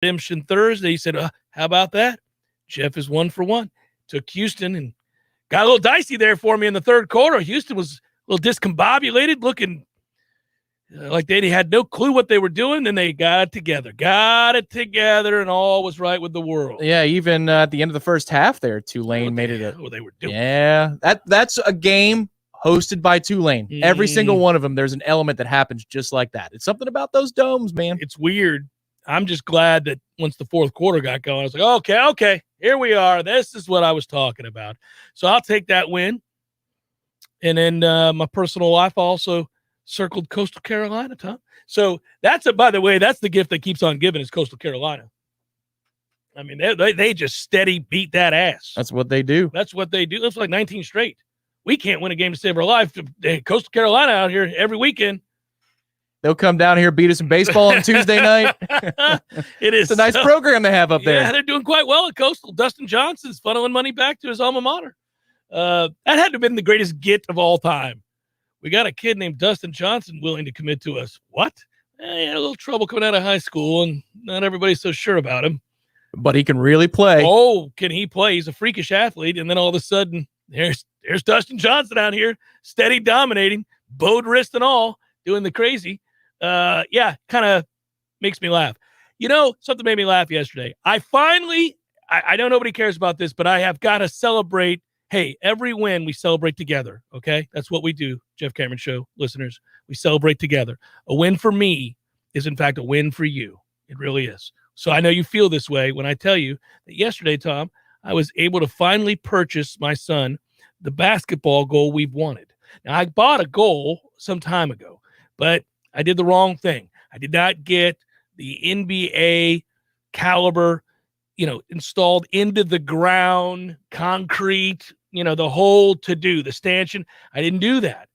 redemption Thursday. He said, how about that? Jeff is 1 for 1. Took Houston and got a little dicey there for me in the third quarter. Houston was a little discombobulated, looking like they had no clue what they were doing. Then they got it together, and all was right with the world. Yeah, even at the end of the first half there, Tulane made it. What they were doing. Yeah, that's a game hosted by Tulane. Every single one of them, there's an element that happens just like that. It's something about those domes, man. It's weird. I'm just glad that once the fourth quarter got going, I was like, okay, here we are. This is what I was talking about. So I'll take that win. And then my personal life also circled Coastal Carolina, Tom. So by the way, that's the gift that keeps on giving is Coastal Carolina. I mean, they just steady beat that ass. That's what they do. That's like 19 straight. We can't win a game to save our life. Coastal Carolina out here every weekend. They'll come down here, beat us in baseball on Tuesday night. It's a nice program they have up there. Yeah, they're doing quite well at Coastal. Dustin Johnson's funneling money back to his alma mater. That had to have been the greatest get of all time. We got a kid named Dustin Johnson willing to commit to us. What? He had a little trouble coming out of high school, and not everybody's so sure about him. But he can really play. Oh, can he play? He's a freakish athlete. And then all of a sudden, there's Dustin Johnson out here, steady dominating, bowed wrist and all, doing the crazy. Yeah, kind of makes me laugh. You know, something made me laugh yesterday. I know nobody cares about this, but I have got to celebrate. Hey, every win we celebrate together, okay? That's what we do, Jeff Cameron Show listeners. We celebrate together. A win for me is, in fact, a win for you. It really is. So I know you feel this way when I tell you that yesterday, Tom, I was able to finally purchase my son the basketball goal we've wanted. Now, I bought a goal some time ago, but I did the wrong thing. I did not get the NBA caliber, installed into the ground, concrete, the whole to-do, the stanchion. I didn't do that.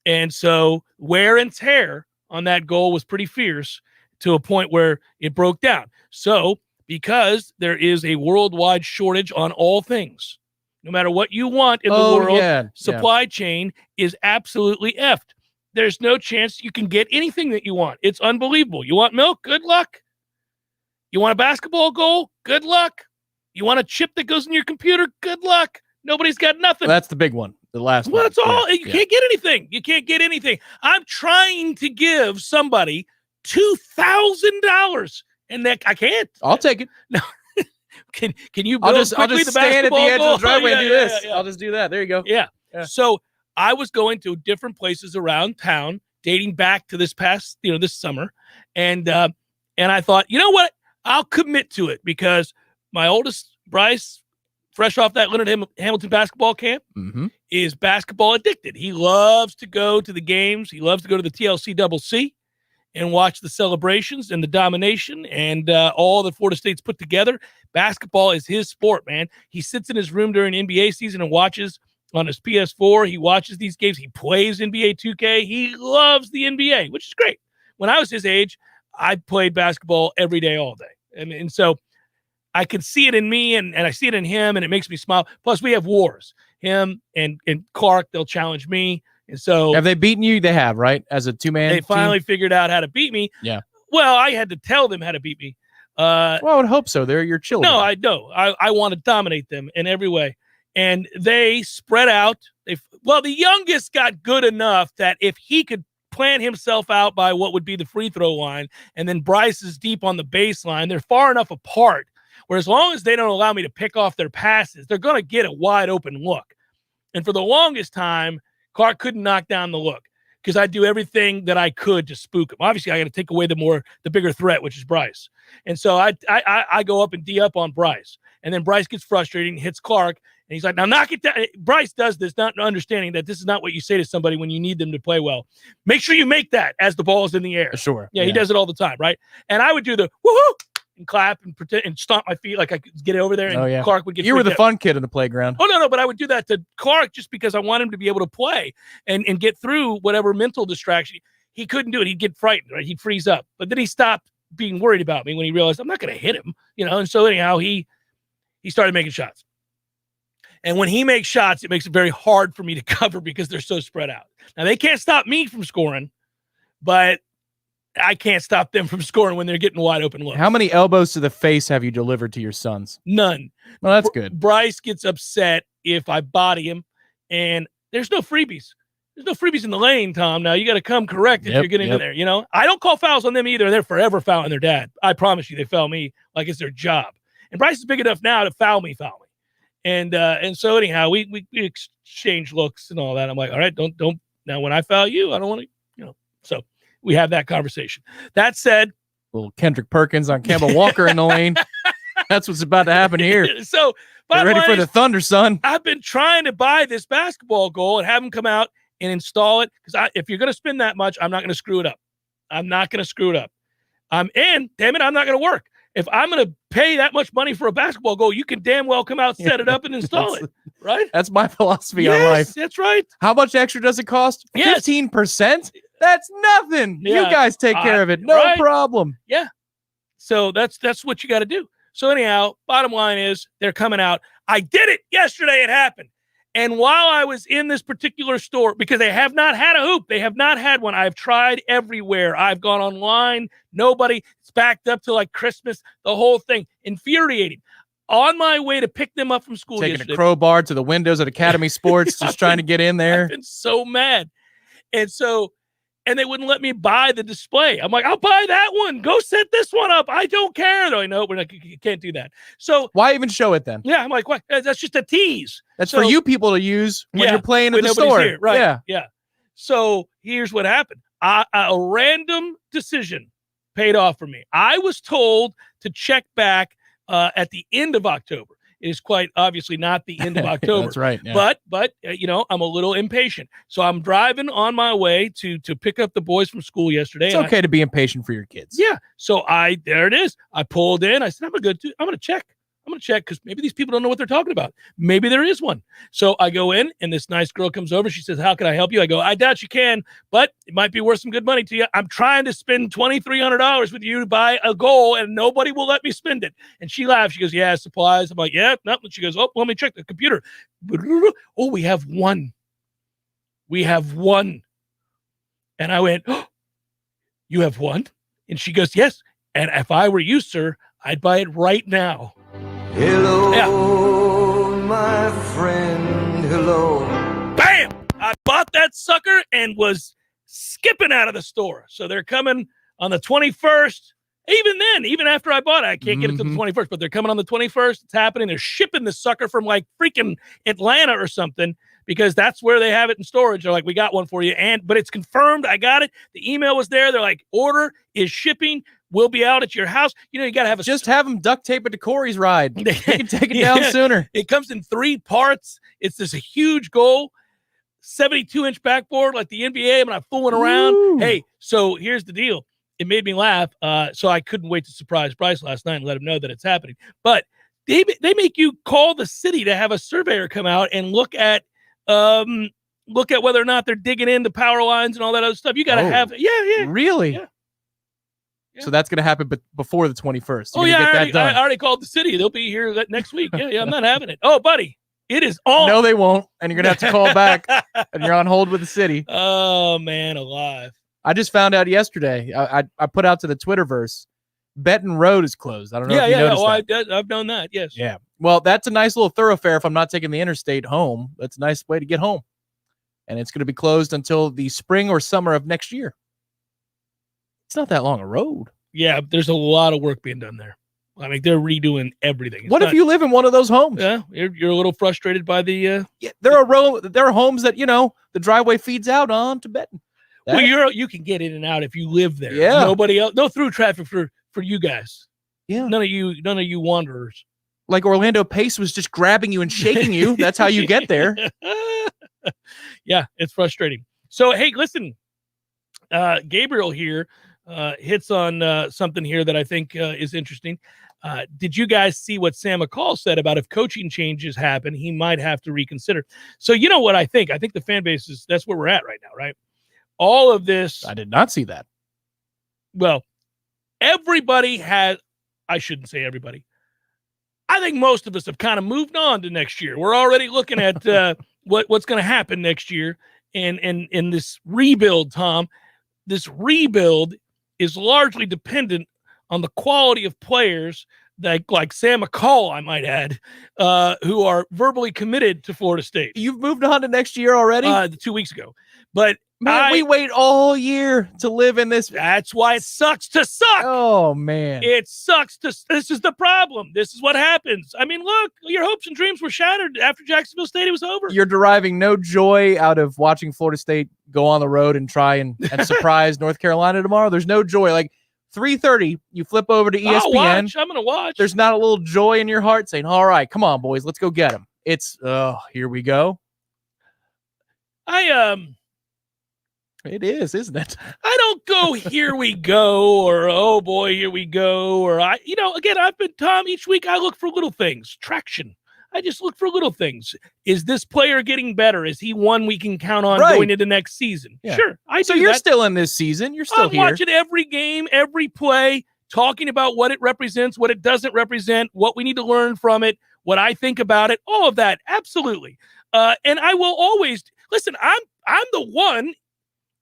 And so wear and tear on that goal was pretty fierce to a point where it broke down. So because there is a worldwide shortage on all things, no matter what you want in the world, supply chain is absolutely effed. There's no chance you can get anything that you want. It's unbelievable. You want milk? Good luck. You want a basketball goal? Good luck. You want a chip that goes in your computer? Good luck. Nobody's got nothing. Well, that's the big one. The last one. Well, that's all. You can't get anything. You can't get anything. I'm trying to give somebody $2,000, and I can't. I'll take it. No. Can you build I'll just stand at the edge of the driveway and do this. Yeah. I'll just do that. There you go. Yeah. So I was going to different places around town, dating back to this past, this summer, and I thought, you know what? I'll commit to it because my oldest, Bryce, fresh off that Leonard Hamilton basketball camp, is basketball addicted. He loves to go to the games. He loves to go to the TLC and watch the celebrations and the domination and all that Florida State's put together. Basketball is his sport, man. He sits in his room during NBA season and watches on his PS4. He watches these games. He plays NBA 2K. He loves the NBA, which is great. When I was his age, I played basketball every day, all day. And so I can see it in me and I see it in him, and it makes me smile. Plus, we have wars. Him and Clark, they'll challenge me. And so have they beaten you? They have, right? As a two-man They finally figured out how to beat me. Yeah. Well, I had to tell them how to beat me. Well, I would hope so. They're your children. No, I know. I want to dominate them in every way. And they spread out. The youngest got good enough that if he could plan himself out by what would be the free throw line, and then Bryce is deep on the baseline, they're far enough apart where as long as they don't allow me to pick off their passes, they're going to get a wide open look. And for the longest time, Clark couldn't knock down the look because I do everything that I could to spook him. Obviously, I got to take away the bigger threat, which is Bryce. And so I go up and D up on Bryce. And then Bryce gets frustrated and hits Clark. And he's like, now knock it down. Bryce does this, not understanding that this is not what you say to somebody when you need them to play well. Make sure you make that as the ball is in the air. Sure. Yeah, he does it all the time, right? And I would do the woohoo and clap and pretend and stomp my feet like I could get over there. And Clark would get. You were the fun kid in the playground. Oh, no, but I would do that to Clark just because I want him to be able to play and get through whatever mental distraction. He couldn't do it. He'd get frightened, right? He'd freeze up. But then he stopped being worried about me when he realized I'm not going to hit him, And so anyhow, he started making shots. And when he makes shots, it makes it very hard for me to cover because they're so spread out. Now, they can't stop me from scoring, but I can't stop them from scoring when they're getting wide open looks. How many elbows to the face have you delivered to your sons? None. Well, that's good. Bryce gets upset if I body him, and there's no freebies. There's no freebies in the lane, Tom. Now you got to come correct if you're getting in there. You know, I don't call fouls on them either. They're forever fouling their dad. I promise you, they foul me like it's their job. And Bryce is big enough now to foul me. And so anyhow, we exchange looks and all that. I'm like, all right, don't. Now when I foul you, I don't want to, you know. So we have that conversation. That said, little Kendrick Perkins on Campbell Walker in the lane. That's what's about to happen here. So get ready for the thunder, son. I've been trying to buy this basketball goal and have them come out and install it, because if you're going to spend that much, I'm not going to screw it up. I'm not going to screw it up. And damn it, I'm not going to work. If I'm going to pay that much money for a basketball goal, you can damn well come out, set it up, and install it. Right? That's my philosophy on life. That's right. How much extra does it cost? Yes. 15%? That's nothing. Yeah. You guys take care of it. No problem. Yeah. So that's what you got to do. So anyhow, bottom line is they're coming out. I did it yesterday. It happened. And while I was in this particular store, because they have not had a hoop, they have not had one. I've tried everywhere. I've gone online. Nobody. It's backed up to like Christmas. The whole thing. Infuriating. On my way to pick them up from school taking yesterday, a crowbar to the windows at Academy Sports, just trying to get in there. I've been so mad. And they wouldn't let me buy the display. I'm like, I'll buy that one. Go set this one up. I don't care. Though I know you can't do that. So why even show it then? Yeah, I'm like, what? That's just a tease. That's for you people to use when you're playing at the store. Here. Right. Yeah. So here's what happened. A random decision paid off for me. I was told to check back at the end of October. It is quite obviously not the end of October. That's right. Yeah. But you know, I'm a little impatient. So I'm driving on my way to pick up the boys from school yesterday. It's okay to be impatient for your kids. Yeah. So there it is. I pulled in. I said, I'm going to check. I'm going to check because maybe these people don't know what they're talking about. Maybe there is one. So I go in and this nice girl comes over. She says, how can I help you? I go, I doubt you can, but it might be worth some good money to you. I'm trying to spend $2,300 with you to buy a goal and nobody will let me spend it. And she laughs. She goes, yeah, supplies. I'm like, yeah, nothing. She goes, oh, let me check the computer. Oh, we have one. We have one. And I went, oh, you have one? And she goes, yes. And if I were you, sir, I'd buy it right now. Hello, my friend, hello. Bam! I bought that sucker and was skipping out of the store. So they're coming on the 21st. Even after I bought it, I can't get it to the 21st, but they're coming on the 21st. It's happening. They're shipping the sucker from like freaking Atlanta or something because that's where they have it in storage. They're like, we got one for you. But it's confirmed. I got it. The email was there. They're like, order is shipping. We'll be out at your house. You know, you got to have just have them duct tape it to Corey's ride. They can take it down sooner. It comes in 3 parts. It's this huge goal, 72-inch backboard like the NBA. I'm not fooling around. Ooh. Hey, so here's the deal. It made me laugh. So I couldn't wait to surprise Bryce last night and let him know that it's happening. But they make you call the city to have a surveyor come out and look at whether or not they're digging into power lines and all that other stuff. You got to have. Yeah. Really? Yeah. So that's going to happen before the 21st. I already called the city. They'll be here next week. Yeah, I'm not having it. Oh, buddy, it is on. No, they won't. And you're going to have to call back and you're on hold with the city. Oh, man, alive. I just found out yesterday. I put out to the Twitterverse, Benton Road is closed. I don't know if you noticed that. I've known that, yes. Yeah. Well, that's a nice little thoroughfare if I'm not taking the interstate home. That's a nice way to get home. And it's going to be closed until the spring or summer of next year. It's not that long a road. Yeah, there's a lot of work being done there. I mean, they're redoing everything. If you live in one of those homes? Yeah, you're a little frustrated by the. Yeah, there are homes that the driveway feeds out onto Benton. Well, you can get in and out if you live there. Yeah. Nobody else. No through traffic for you guys. Yeah. None of you wanderers. Like Orlando Pace was just grabbing you and shaking you. That's how you get there. Yeah, it's frustrating. So hey, listen, Gabriel here. Hits on something here that I think is interesting. Did you guys see what Sam McCall said about if coaching changes happen, he might have to reconsider? So you know what I think? I think the fan base that's where we're at right now, right? All of this. I did not see that. Well, everybody has, I shouldn't say everybody. I think most of us have kind of moved on to next year. We're already looking at what's going to happen next year and this rebuild, Tom. This rebuild is largely dependent on the quality of players like Sam McCall, I might add, who are verbally committed to Florida State. You've moved on to next year already? 2 weeks ago. But man, we wait all year to live in this. That's why it sucks to suck. Oh, man. It sucks to. This is the problem. This is what happens. I mean, look, your hopes and dreams were shattered after Jacksonville State was over. You're deriving no joy out of watching Florida State go on the road and try and surprise North Carolina tomorrow. There's no joy. Like 3:30, you flip over to ESPN. I'm going to watch. There's not a little joy in your heart saying, all right, come on, boys, let's go get them. It's, here we go. It is, isn't it? I don't go, here we go, or, oh boy, here we go. Or again, I've been, Tom, each week I look for little things, traction. I just look for little things. Is this player getting better? Is he one we can count on going into next season? Yeah. Sure. So you're still in this season. You're still here. I'm watching every game, every play, talking about what it represents, what it doesn't represent, what we need to learn from it, what I think about it, all of that. Absolutely. And I will always listen. I'm the one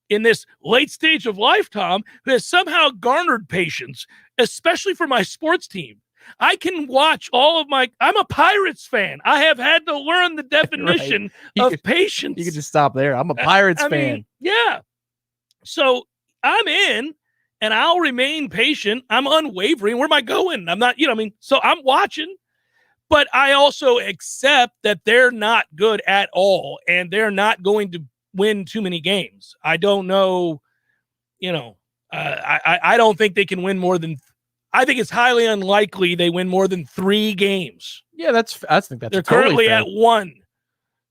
in this late stage of life, Tom, who has somehow garnered patience, especially for my sports team. I can watch I'm a Pirates fan. I have had to learn the definition of patience. You can just stop there. I'm a Pirates fan. Mean, yeah. So I'm in, and I'll remain patient. I'm unwavering. Where am I going? I'm not, so I'm watching, but I also accept that they're not good at all, and they're not going to win too many games. I don't know, I don't think they can win more than, I think it's highly unlikely they win more than 3 games. Yeah, I think that's they're totally currently fair. at 1.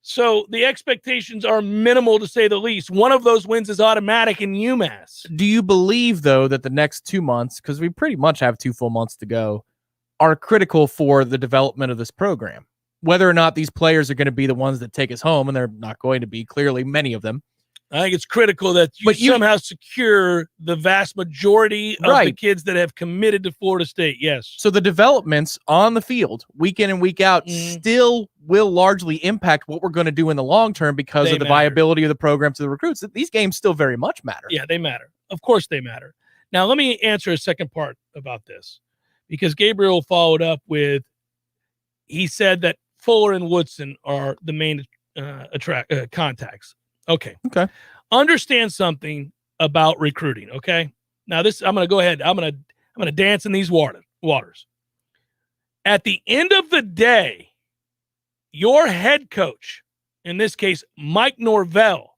So the expectations are minimal, to say the least. One of those wins is automatic in UMass. Do you believe, though, that the next 2 months, because we pretty much have 2 full months to go, are critical for the development of this program? Whether or not these players are going to be the ones that take us home, and they're not going to be, clearly, many of them. I think it's critical that you somehow secure the vast majority of the kids that have committed to Florida State. Yes. So the developments on the field, week in and week out, still will largely impact what we're going to do in the long term because of the viability of the program to the recruits. These games still very much matter. Yeah, they matter. Of course they matter. Now, let me answer a second part about this, because Gabriel followed up with, he said that Fuller and Woodson are the main contacts. Okay. Understand something about recruiting. Okay. Now I'm going to go ahead. I'm going to dance in these waters. At the end of the day, your head coach, in this case, Mike Norvell,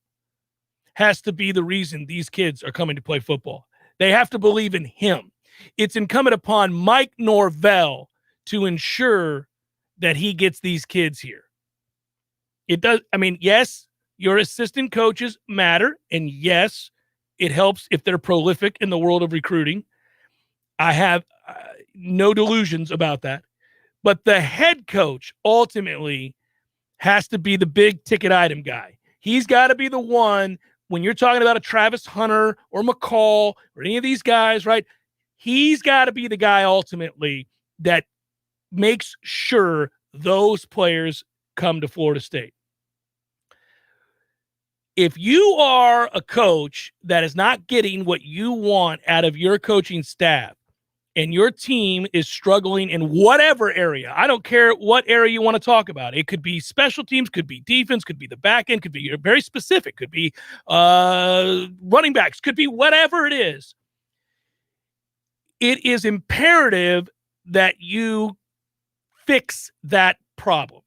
has to be the reason these kids are coming to play football. They have to believe in him. It's incumbent upon Mike Norvell to ensure that he gets these kids here. It does. I mean, yes, your assistant coaches matter. And yes, it helps if they're prolific in the world of recruiting. I have no delusions about that. But the head coach ultimately has to be the big ticket item guy. He's got to be the one, when you're talking about a Travis Hunter or McCall or any of these guys, right? He's got to be the guy ultimately that makes sure those players come to Florida State. If you are a coach that is not getting what you want out of your coaching staff, and your team is struggling in whatever area, I don't care what area you want to talk about. It could be special teams, could be defense, could be the back end, could be very specific, could be running backs, could be whatever it is. It is imperative that you fix that problem.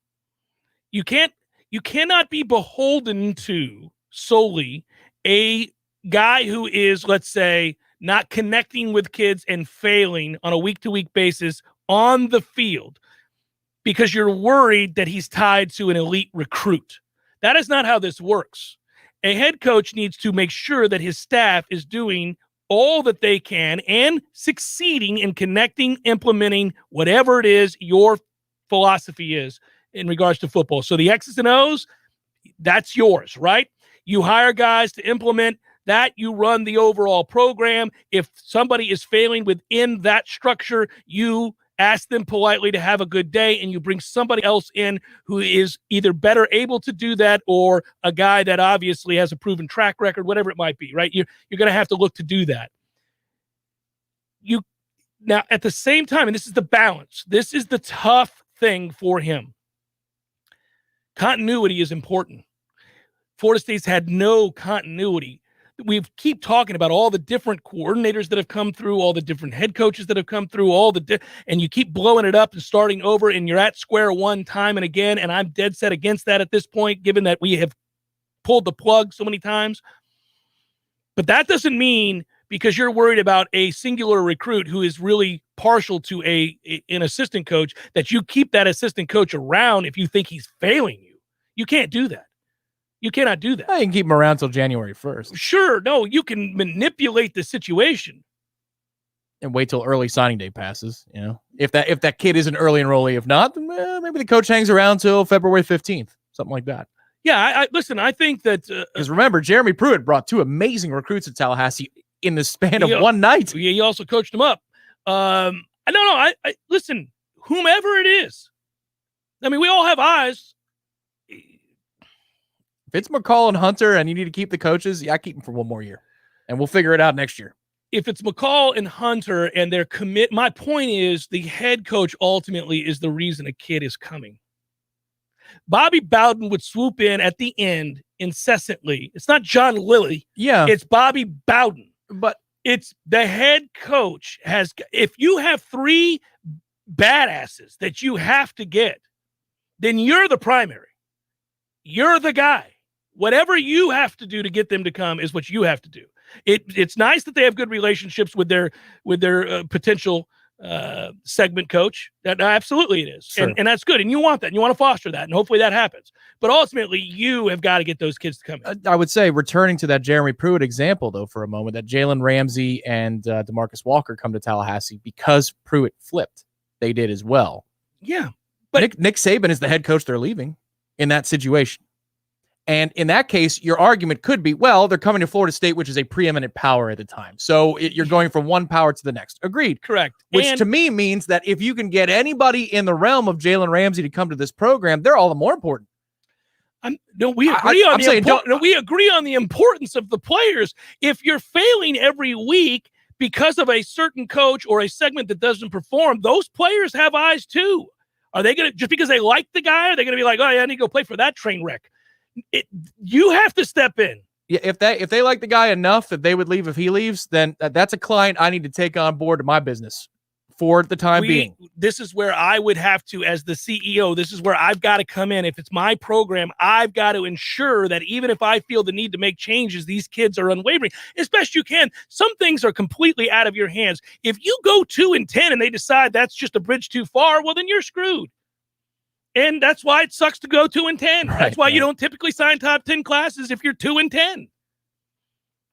You cannot be beholden to solely a guy who is, let's say, not connecting with kids and failing on a week-to-week basis on the field because you're worried that he's tied to an elite recruit. That is not how this works. A head coach needs to make sure that his staff is doing all that they can and succeeding in connecting, implementing whatever it is your philosophy is in regards to football. So the X's and O's, that's yours, right? You hire guys to implement that, you run the overall program. If somebody is failing within that structure, you ask them politely to have a good day, and you bring somebody else in who is either better able to do that or a guy that obviously has a proven track record, whatever it might be, right? You're going to have to look to do that. now at the same time, and this is the balance, this is the tough thing for him. Continuity is important. Florida State's had no continuity. We keep talking about all the different coordinators that have come through, all the different head coaches that have come through, and you keep blowing it up and starting over, and you're at square one time and again, and I'm dead set against that at this point, given that we have pulled the plug so many times. But that doesn't mean because you're worried about a singular recruit who is really partial to an assistant coach that you keep that assistant coach around if you think he's failing you. You can't do that. You cannot do that. I can keep him around till January 1st. Sure. No, you can manipulate the situation. And wait till early signing day passes. You know, if that kid is an early enrollee, if not, then maybe the coach hangs around till February 15th, something like that. Yeah, listen, I think that... Because remember, Jeremy Pruitt brought 2 amazing recruits at Tallahassee in the span of one night. He also coached them up. I listen, whomever it is, I mean, we all have eyes. If it's McCall and Hunter and you need to keep the coaches, I keep them for one more year. And we'll figure it out next year. If it's McCall and Hunter and their my point is the head coach ultimately is the reason a kid is coming. Bobby Bowden would swoop in at the end incessantly. It's not John Lilly. Yeah. It's Bobby Bowden. But it's the head coach if you have 3 badasses that you have to get, then you're the primary. You're the guy. Whatever you have to do to get them to come is what you have to do. It's nice that they have good relationships with their potential segment coach. That absolutely it is. Sure. And that's good. And you want that. And you want to foster that. And hopefully that happens. But ultimately, you have got to get those kids to come in. I would say, returning to that Jeremy Pruitt example, though, for a moment, that Jalen Ramsey and DeMarcus Walker come to Tallahassee because Pruitt flipped. They did as well. Yeah. But Nick Saban is the head coach they're leaving in that situation. And in that case, your argument could be, well, they're coming to Florida State, which is a preeminent power at the time. So you're going from one power to the next. Agreed. Correct. Which to me means that if you can get anybody in the realm of Jalen Ramsey to come to this program, they're all the more important. We agree on the importance of the players. If you're failing every week because of a certain coach or a segment that doesn't perform, those players have eyes too. Are they going to, just because they like the guy, are they going to be like, oh, yeah, I need to go play for that train wreck? You have to step in. Yeah, if they like the guy enough that they would leave if he leaves, then that's a client I need to take on board to my business for the time being. This is where I would have to, as the CEO, this is where I've got to come in. If it's my program, I've got to ensure that even if I feel the need to make changes, these kids are unwavering as best you can. Some things are completely out of your hands. If you go 2-10 and they decide that's just a bridge too far, well, then you're screwed. And that's why it sucks to go 2-10. Right, that's why you don't typically sign top 10 classes if you're 2-10.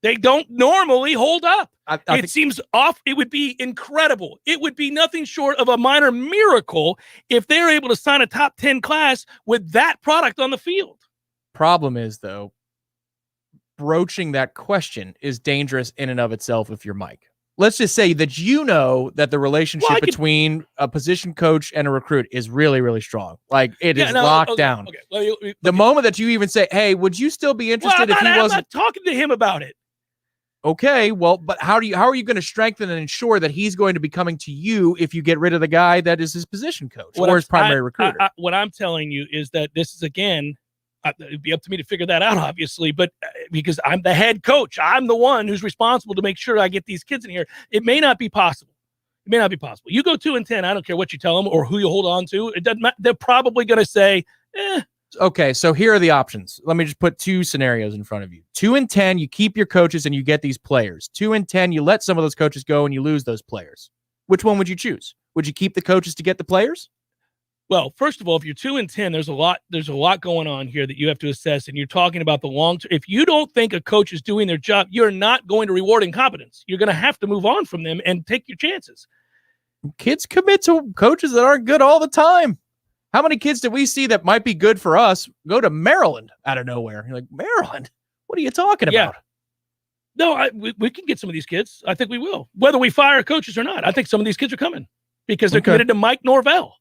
They don't normally hold up. It seems off. It would be incredible. It would be nothing short of a minor miracle if they're able to sign a top 10 class with that product on the field. Problem is, though, broaching that question is dangerous in and of itself if you're Mike. Let's just say that you know that the relationship between a position coach and a recruit is really, really strong. Like, it is locked down. Okay. The moment that you even say, hey, would you still be interested if he wasn't? I'm not talking to him about it. Okay, well, but how are you going to strengthen and ensure that he's going to be coming to you if you get rid of the guy that is his position coach or his primary recruiter? What I'm telling you is that this is, again, it'd be up to me to figure that out, obviously, but because I'm the head coach, I'm the one who's responsible to make sure I get these kids in here. It may not be possible. It may not be possible. You go 2-10, I don't care what you tell them or who you hold on to. It doesn't matter. They're probably going to say, Okay, so here are the options. Let me just put 2 scenarios in front of you. 2-10, you keep your coaches and you get these players. 2-10, you let some of those coaches go and you lose those players. Which one would you choose? Would you keep the coaches to get the players? Well, first of all, if you're 2-10, there's a lot going on here that you have to assess, and you're talking about the long term. If you don't think a coach is doing their job, you're not going to reward incompetence. You're going to have to move on from them and take your chances. Kids commit to coaches that aren't good all the time. How many kids did we see that might be good for us go to Maryland out of nowhere? You're like, Maryland? What are you talking about? No, we can get some of these kids. I think we will. Whether we fire coaches or not, I think some of these kids are coming because they're committed to Mike Norvell.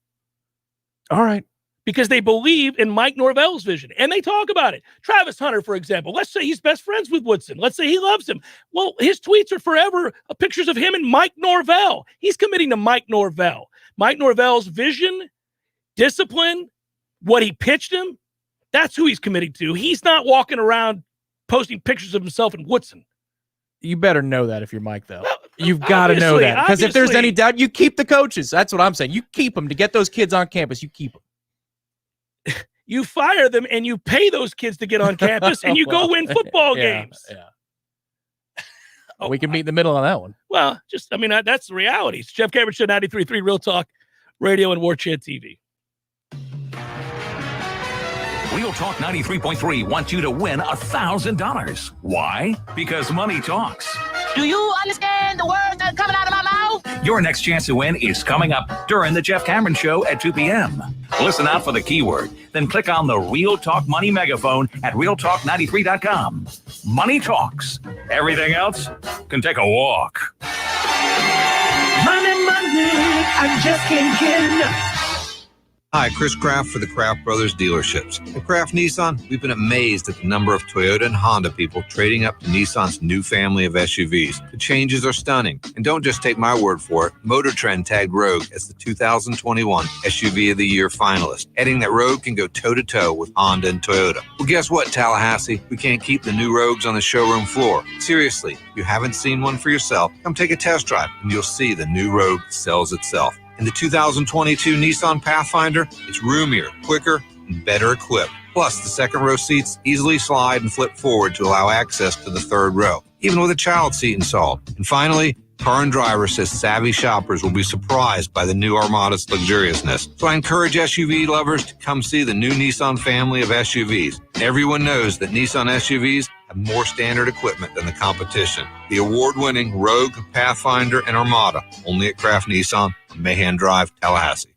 All right. because they believe in Mike Norvell's vision, and they talk about it. Travis Hunter, for example, let's say he's best friends with Woodson. Let's say he loves him. Well, his tweets are forever pictures of him and Mike Norvell. He's committing to Mike Norvell. Mike Norvell's vision, discipline, what he pitched him, that's who he's committing to. He's not walking around posting pictures of himself in Woodson. You better know that if you're Mike, though. Well, You've got to know that. Because if there's obviously. any doubt, you keep the coaches. That's what I'm saying. You keep them to get those kids on campus. You keep them. You fire them and you pay those kids to get on campus and you go win football games. Yeah. We can meet in the middle on that one. Well, that's the reality. It's Jeff Cameron Show, 93.3 Real Talk Radio and Warchant TV. Real Talk 93.3 wants you to win $1,000. Why? Because money talks. Do you understand the words that are coming out of my mouth? Your next chance to win is coming up during the Jeff Cameron Show at 2 p.m. Listen out for the keyword, then click on the Real Talk Money megaphone at realtalk93.com. Money talks. Everything else can take a walk. Money, I just can't get enough. Hi, Chris Kraft for the Kraft Brothers dealerships. At Kraft Nissan, we've been amazed at the number of Toyota and Honda people trading up to Nissan's new family of SUVs. The changes are stunning. And don't just take my word for it. Motor Trend tagged Rogue as the 2021 SUV of the Year finalist, adding that Rogue can go toe-to-toe with Honda and Toyota. Well, guess what, Tallahassee? We can't keep the new Rogues on the showroom floor. Seriously, if you haven't seen one for yourself, come take a test drive and you'll see the new Rogue sells itself. And the 2022 Nissan Pathfinder, it's roomier, quicker, and better equipped. Plus, the second row seats easily slide and flip forward to allow access to the third row, even with a child seat installed. And finally, Car and Driver says savvy shoppers will be surprised by the new Armada's luxuriousness. So I encourage SUV lovers to come see the new Nissan family of SUVs. Everyone knows that Nissan SUVs have more standard equipment than the competition. The award-winning Rogue, Pathfinder, and Armada, only at Kraft Nissan on Mahan Drive, Tallahassee.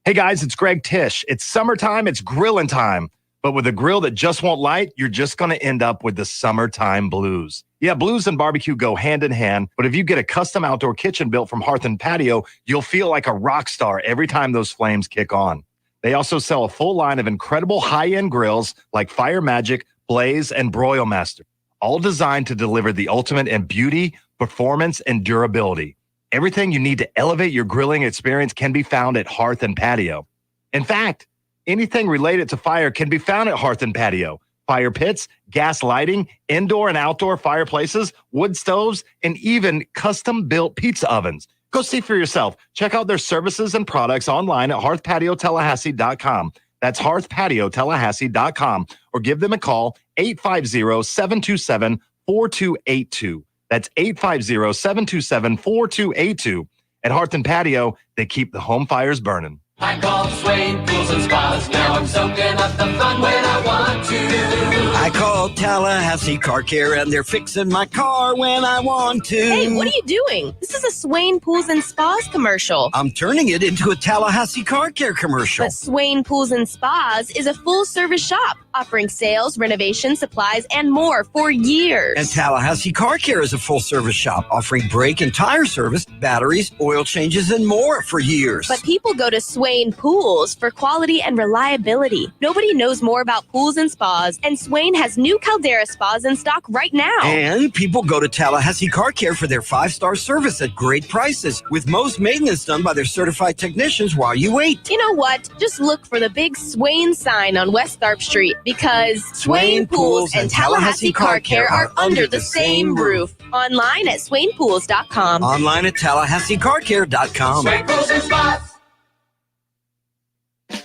Hey guys, it's Greg Tish. It's summertime, it's grilling time. But with a grill that just won't light, you're just going to end up with the summertime blues. Yeah, blues and barbecue go hand in hand, but if you get a custom outdoor kitchen built from Hearth and Patio, you'll feel like a rock star every time those flames kick on. They also sell a full line of incredible high-end grills like Fire Magic, Blaze, and Broil Master, all designed to deliver the ultimate in beauty, performance, and durability. Everything you need to elevate your grilling experience can be found at Hearth and Patio. In fact, anything related to fire can be found at Hearth and Patio. Fire pits, gas lighting, indoor and outdoor fireplaces, wood stoves, and even custom-built pizza ovens. Go see for yourself. Check out their services and products online at hearthpatiotallahassee.com. That's hearthpatiotallahassee.com. Or give them a call, 850-727-4282. That's 850-727-4282. At Hearth and Patio, they keep the home fires burning. I called Swain Pools and Spas. Now I'm soaking up the fun when I want to. I called Tallahassee Car Care and they're fixing my car when I want to. Hey, what are you doing? This is a Swain Pools and Spas commercial. I'm turning it into a Tallahassee Car Care commercial. But Swain Pools and Spas is a full-service shop offering sales, renovation, supplies, and more for years. And Tallahassee Car Care is a full-service shop offering brake and tire service, batteries, oil changes, and more for years. But people go to Swain Pools for quality and reliability. Nobody knows more about pools and spas, and Swain has new Caldera spas in stock right now. And people go to Tallahassee Car Care for their 5-star service at great prices, with most maintenance done by their certified technicians while you wait. You know what? Just look for the big Swain sign on West Tharp Street, because Swain Pools and Tallahassee Car Care are under the same roof. Online at swainpools.com. Online at tallahasseecarcare.com. Swain Pools and Spas.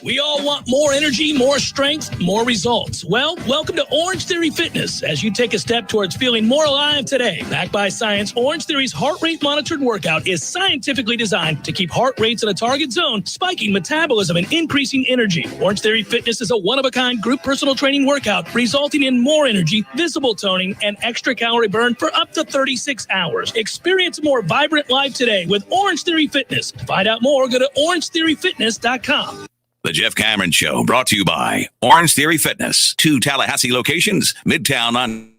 We all want more energy, more strength, more results. Well, welcome to Orange Theory Fitness as you take a step towards feeling more alive today. Backed by science, Orange Theory's heart rate monitored workout is scientifically designed to keep heart rates in a target zone, spiking metabolism and increasing energy. Orange Theory Fitness is a one-of-a-kind group personal training workout resulting in more energy, visible toning, and extra calorie burn for up to 36 hours. Experience a more vibrant life today with Orange Theory Fitness. To find out more, go to orangetheoryfitness.com. The Jeff Cameron Show, brought to you by Orange Theory Fitness. 2 Tallahassee locations, Midtown on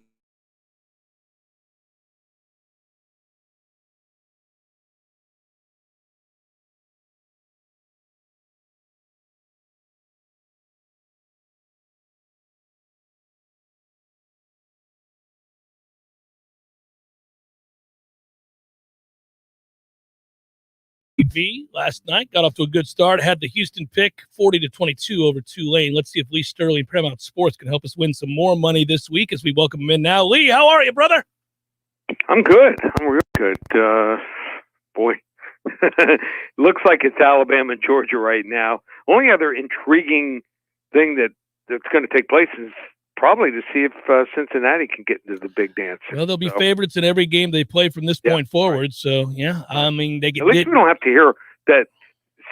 V last night got off to a good start. Had the Houston pick 40-22 over Tulane. Let's see if Lee Sterling, Paramount Sports, can help us win some more money this week as we welcome him in now. Lee, how are you, brother? I'm good. I'm real good. Boy, looks like it's Alabama and Georgia right now. Only other intriguing thing that's going to take place is probably to see if Cincinnati can get into the big dance. Well, they'll be favorites in every game they play from this point forward. Right. So, yeah, I mean, they get. At least we don't have to hear that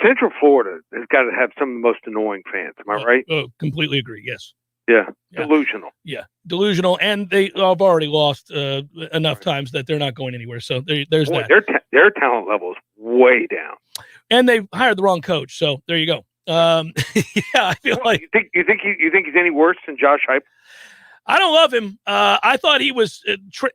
Central Florida has got to have some of the most annoying fans. Am I right? Oh, completely agree. Yes. Yeah. Delusional. Yeah, delusional, and they have already lost enough times that they're not going anywhere. So there's that. Their talent level is way down, and they hired the wrong coach. So there you go. Yeah, I feel like you think he's any worse than Josh Heupel? I don't love him. I thought he was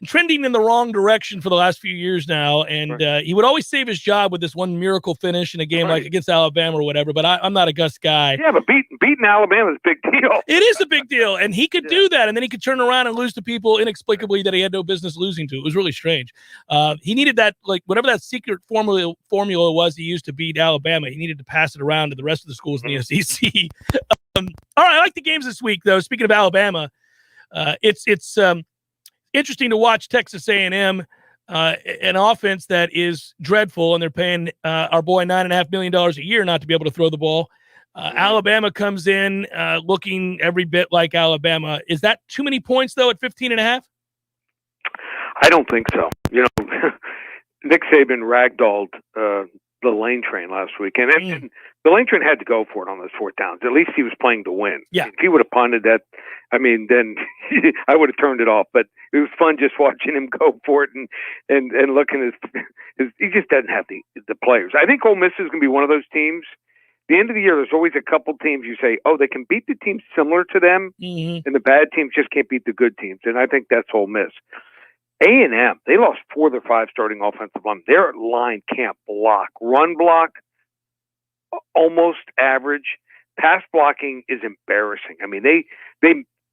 trending in the wrong direction for the last few years now, and he would always save his job with this one miracle finish in a game like against Alabama or whatever. But I'm not a Gus guy. Yeah, but beating Alabama is a big deal. It is a big deal, and he could do that, and then he could turn around and lose to people inexplicably that he had no business losing to. It was really strange. He needed that, like whatever that secret formula was he used to beat Alabama. He needed to pass it around to the rest of the schools in the SEC. All right, I like the games this week, though. Speaking of Alabama. It's interesting to watch Texas A&M, an offense that is dreadful, and they're paying our boy $9.5 million a year not to be able to throw the ball. Alabama comes in looking every bit like Alabama. Is that too many points, though, at 15.5? I don't think so. You know, Nick Saban ragdolled the Lane Train last week, and the Lane Train had to go for it on those fourth downs. At least he was playing to win. Yeah. If he would have punted that, I mean, then I would have turned it off. But it was fun just watching him go for it and looking at his he just doesn't have the players. I think Ole Miss is going to be one of those teams. At the end of the year, there's always a couple teams you say, oh, they can beat the teams similar to them, and the bad teams just can't beat the good teams. And I think that's Ole Miss. A&M, they lost 4 of their 5 starting offensive linemen. Their line can't block. Run block, almost average. Pass blocking is embarrassing. I mean, they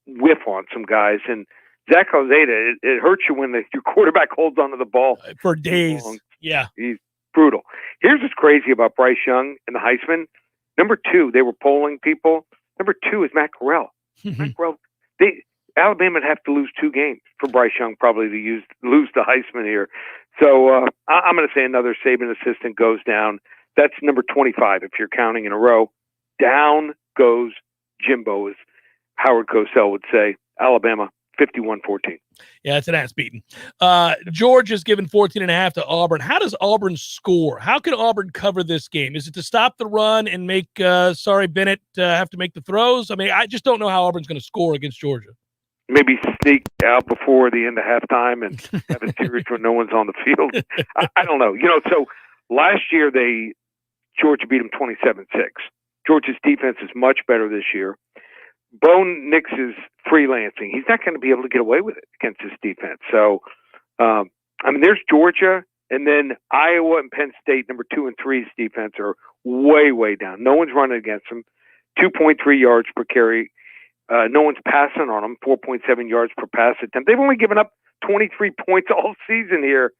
whiff on some guys. And Zach Ozeda, it hurts you when your quarterback holds onto the ball for days. Yeah. He's brutal. Here's what's crazy about Bryce Young and the Heisman. Number 2, they were polling people. Number 2 is Matt Corral. Matt Corral, Alabama would have to lose 2 games for Bryce Young probably to lose the Heisman here. So I'm going to say another Saban assistant goes down. That's number 25 if you're counting in a row. Down goes Jimbo, as Howard Cosell would say. Alabama, 51-14. Yeah, it's an ass beating. Georgia's given 14.5 to Auburn. How does Auburn score? How can Auburn cover this game? Is it to stop the run and make Bennett have to make the throws? I mean, I just don't know how Auburn's going to score against Georgia. Maybe sneak out before the end of halftime and have a series where no one's on the field. I don't know. You know, so last year Georgia beat them 27-6. Georgia's defense is much better this year. Bo Nix is freelancing. He's not going to be able to get away with it against this defense. So, I mean, there's Georgia, and then Iowa and Penn State, number 2 and 3's defense are way, way down. No one's running against them. 2.3 yards per carry. No one's passing on them, 4.7 yards per pass attempt. They've only given up 23 points all season here.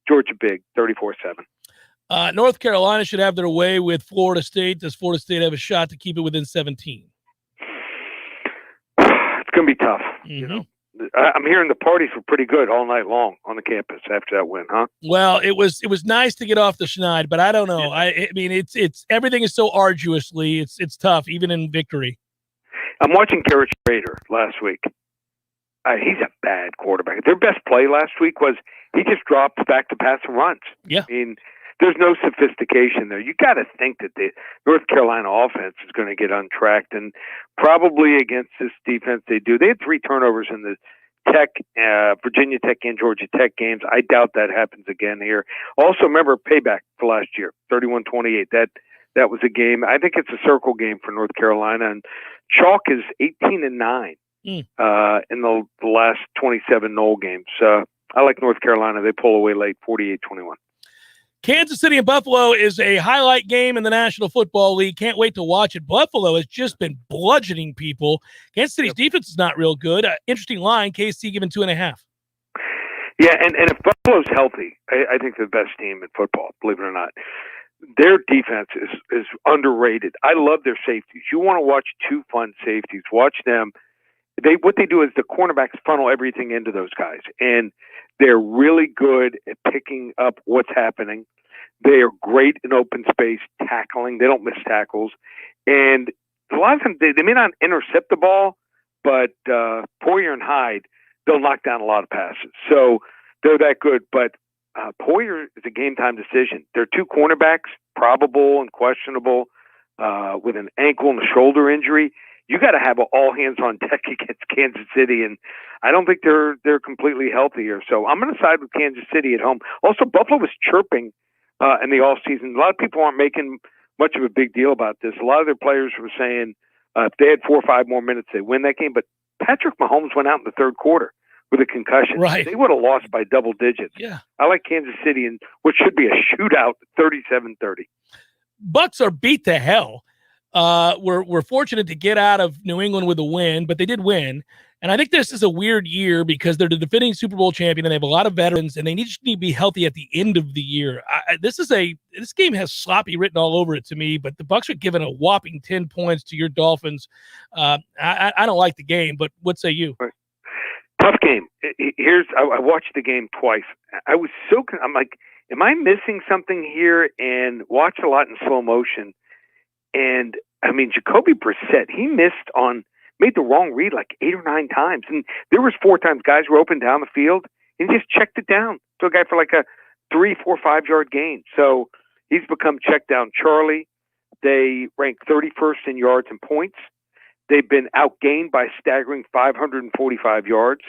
Georgia big, 34-7. North Carolina should have their way with Florida State. Does Florida State have a shot to keep it within 17? It's going to be tough. You know, I'm hearing the parties were pretty good all night long on the campus after that win, huh? Well, it was nice to get off the schneid, but I don't know. I mean, it's everything is so arduously. It's tough, even in victory. I'm watching Garrett Schrader last week. He's a bad quarterback. Their best play last week was he just drops back to pass and runs. Yeah. I mean, there's no sophistication there. You got to think that the North Carolina offense is going to get untracked, and probably against this defense they do. They had 3 turnovers in the Virginia Tech and Georgia Tech games. I doubt that happens again here. Also, remember payback for last year, 31-28. That was a game. I think it's a circle game for North Carolina, and chalk is 18-9 in the last 27 Nole games. I like North Carolina. They pull away late, 48-21. Kansas City and Buffalo is a highlight game in the National Football League. Can't wait to watch it. Buffalo has just been bludgeoning people. Kansas City's defense is not real good. Interesting line, KC given 2.5. Yeah, and if Buffalo's healthy, I think they're the best team in football, believe it or not. their defense is underrated. I love their safeties. You want to watch two fun safeties. Watch them. What they do is the cornerbacks funnel everything into those guys, and they're really good at picking up what's happening. They are great in open space tackling. They don't miss tackles, and a lot of times they may not intercept the ball, but Poyer and Hyde, they'll knock down a lot of passes. So they're that good. But Poyer is a game time decision. There are two cornerbacks, probable and questionable, with an ankle and a shoulder injury. You got to have an all hands on deck against Kansas City, and I don't think they're completely healthy here. So I'm going to side with Kansas City at home. Also, Buffalo was chirping in the off season. A lot of people aren't making much of a big deal about this. A lot of their players were saying if they had 4 or 5 more minutes, they win that game. But Patrick Mahomes went out in the third quarter with a concussion. Right. They would have lost by double digits. Yeah. I like Kansas City in what should be a shootout, 37-30. Bucks are beat to hell. We're fortunate to get out of New England with a win, but they did win. And I think this is a weird year because they're the defending Super Bowl champion and they have a lot of veterans and they need to be healthy at the end of the year. This game has sloppy written all over it to me, but the Bucks are giving a whopping 10 points to your Dolphins. I don't like the game, but what say you? Tough game. I watched the game twice. I'm like, am I missing something here? And watch a lot in slow motion. And I mean, Jacoby Brissett, he made the wrong read like 8 or 9 times. And there was 4 times guys were open down the field and he just checked it down to a guy for like a 3, 4, 5 yard gain. So he's become check down Charlie. They rank 31st in yards and points. They've been outgained by a staggering 545 yards.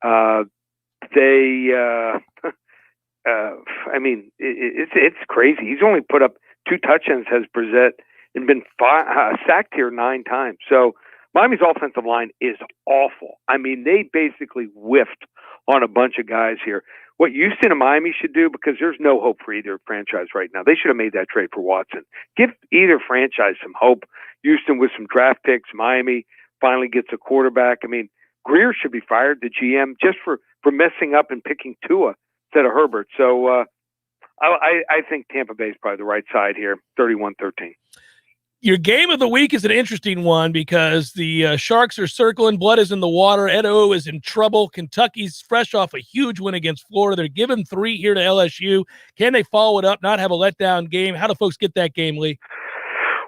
I mean, it's crazy. He's only put up 2 touchdowns, has Brissett, and been sacked here 9 times. So Miami's offensive line is awful. I mean, they basically whiffed on a bunch of guys here. What Houston and Miami should do, because there's no hope for either franchise right now, they should have made that trade for Watson. Give either franchise some hope. Houston with some draft picks. Miami finally gets a quarterback. I mean, Greer should be fired, the GM, just for messing up and picking Tua instead of Herbert. So I think Tampa Bay is probably the right side here, 31-13. Your game of the week is an interesting one because the Sharks are circling. Blood is in the water. Ed O is in trouble. Kentucky's fresh off a huge win against Florida. They're giving 3 here to LSU. Can they follow it up, not have a letdown game? How do folks get that game, Lee?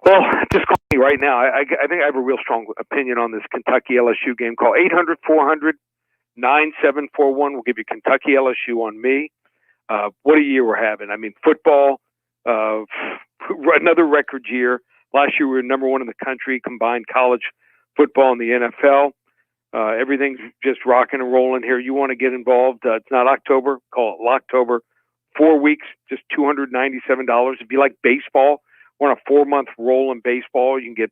Well, just call me right now. I think I have a real strong opinion on this Kentucky-LSU game. Call 800-400-9741. We'll give you Kentucky-LSU on me. What a year we're having. I mean, football, another record year. Last year we were number 1 in the country, combined college football and the NFL. Everything's just rocking and rolling here. You want to get involved? It's not October. Call it Locktober. 4 weeks, just $297. If you like baseball, on a 4-month roll in baseball, you can get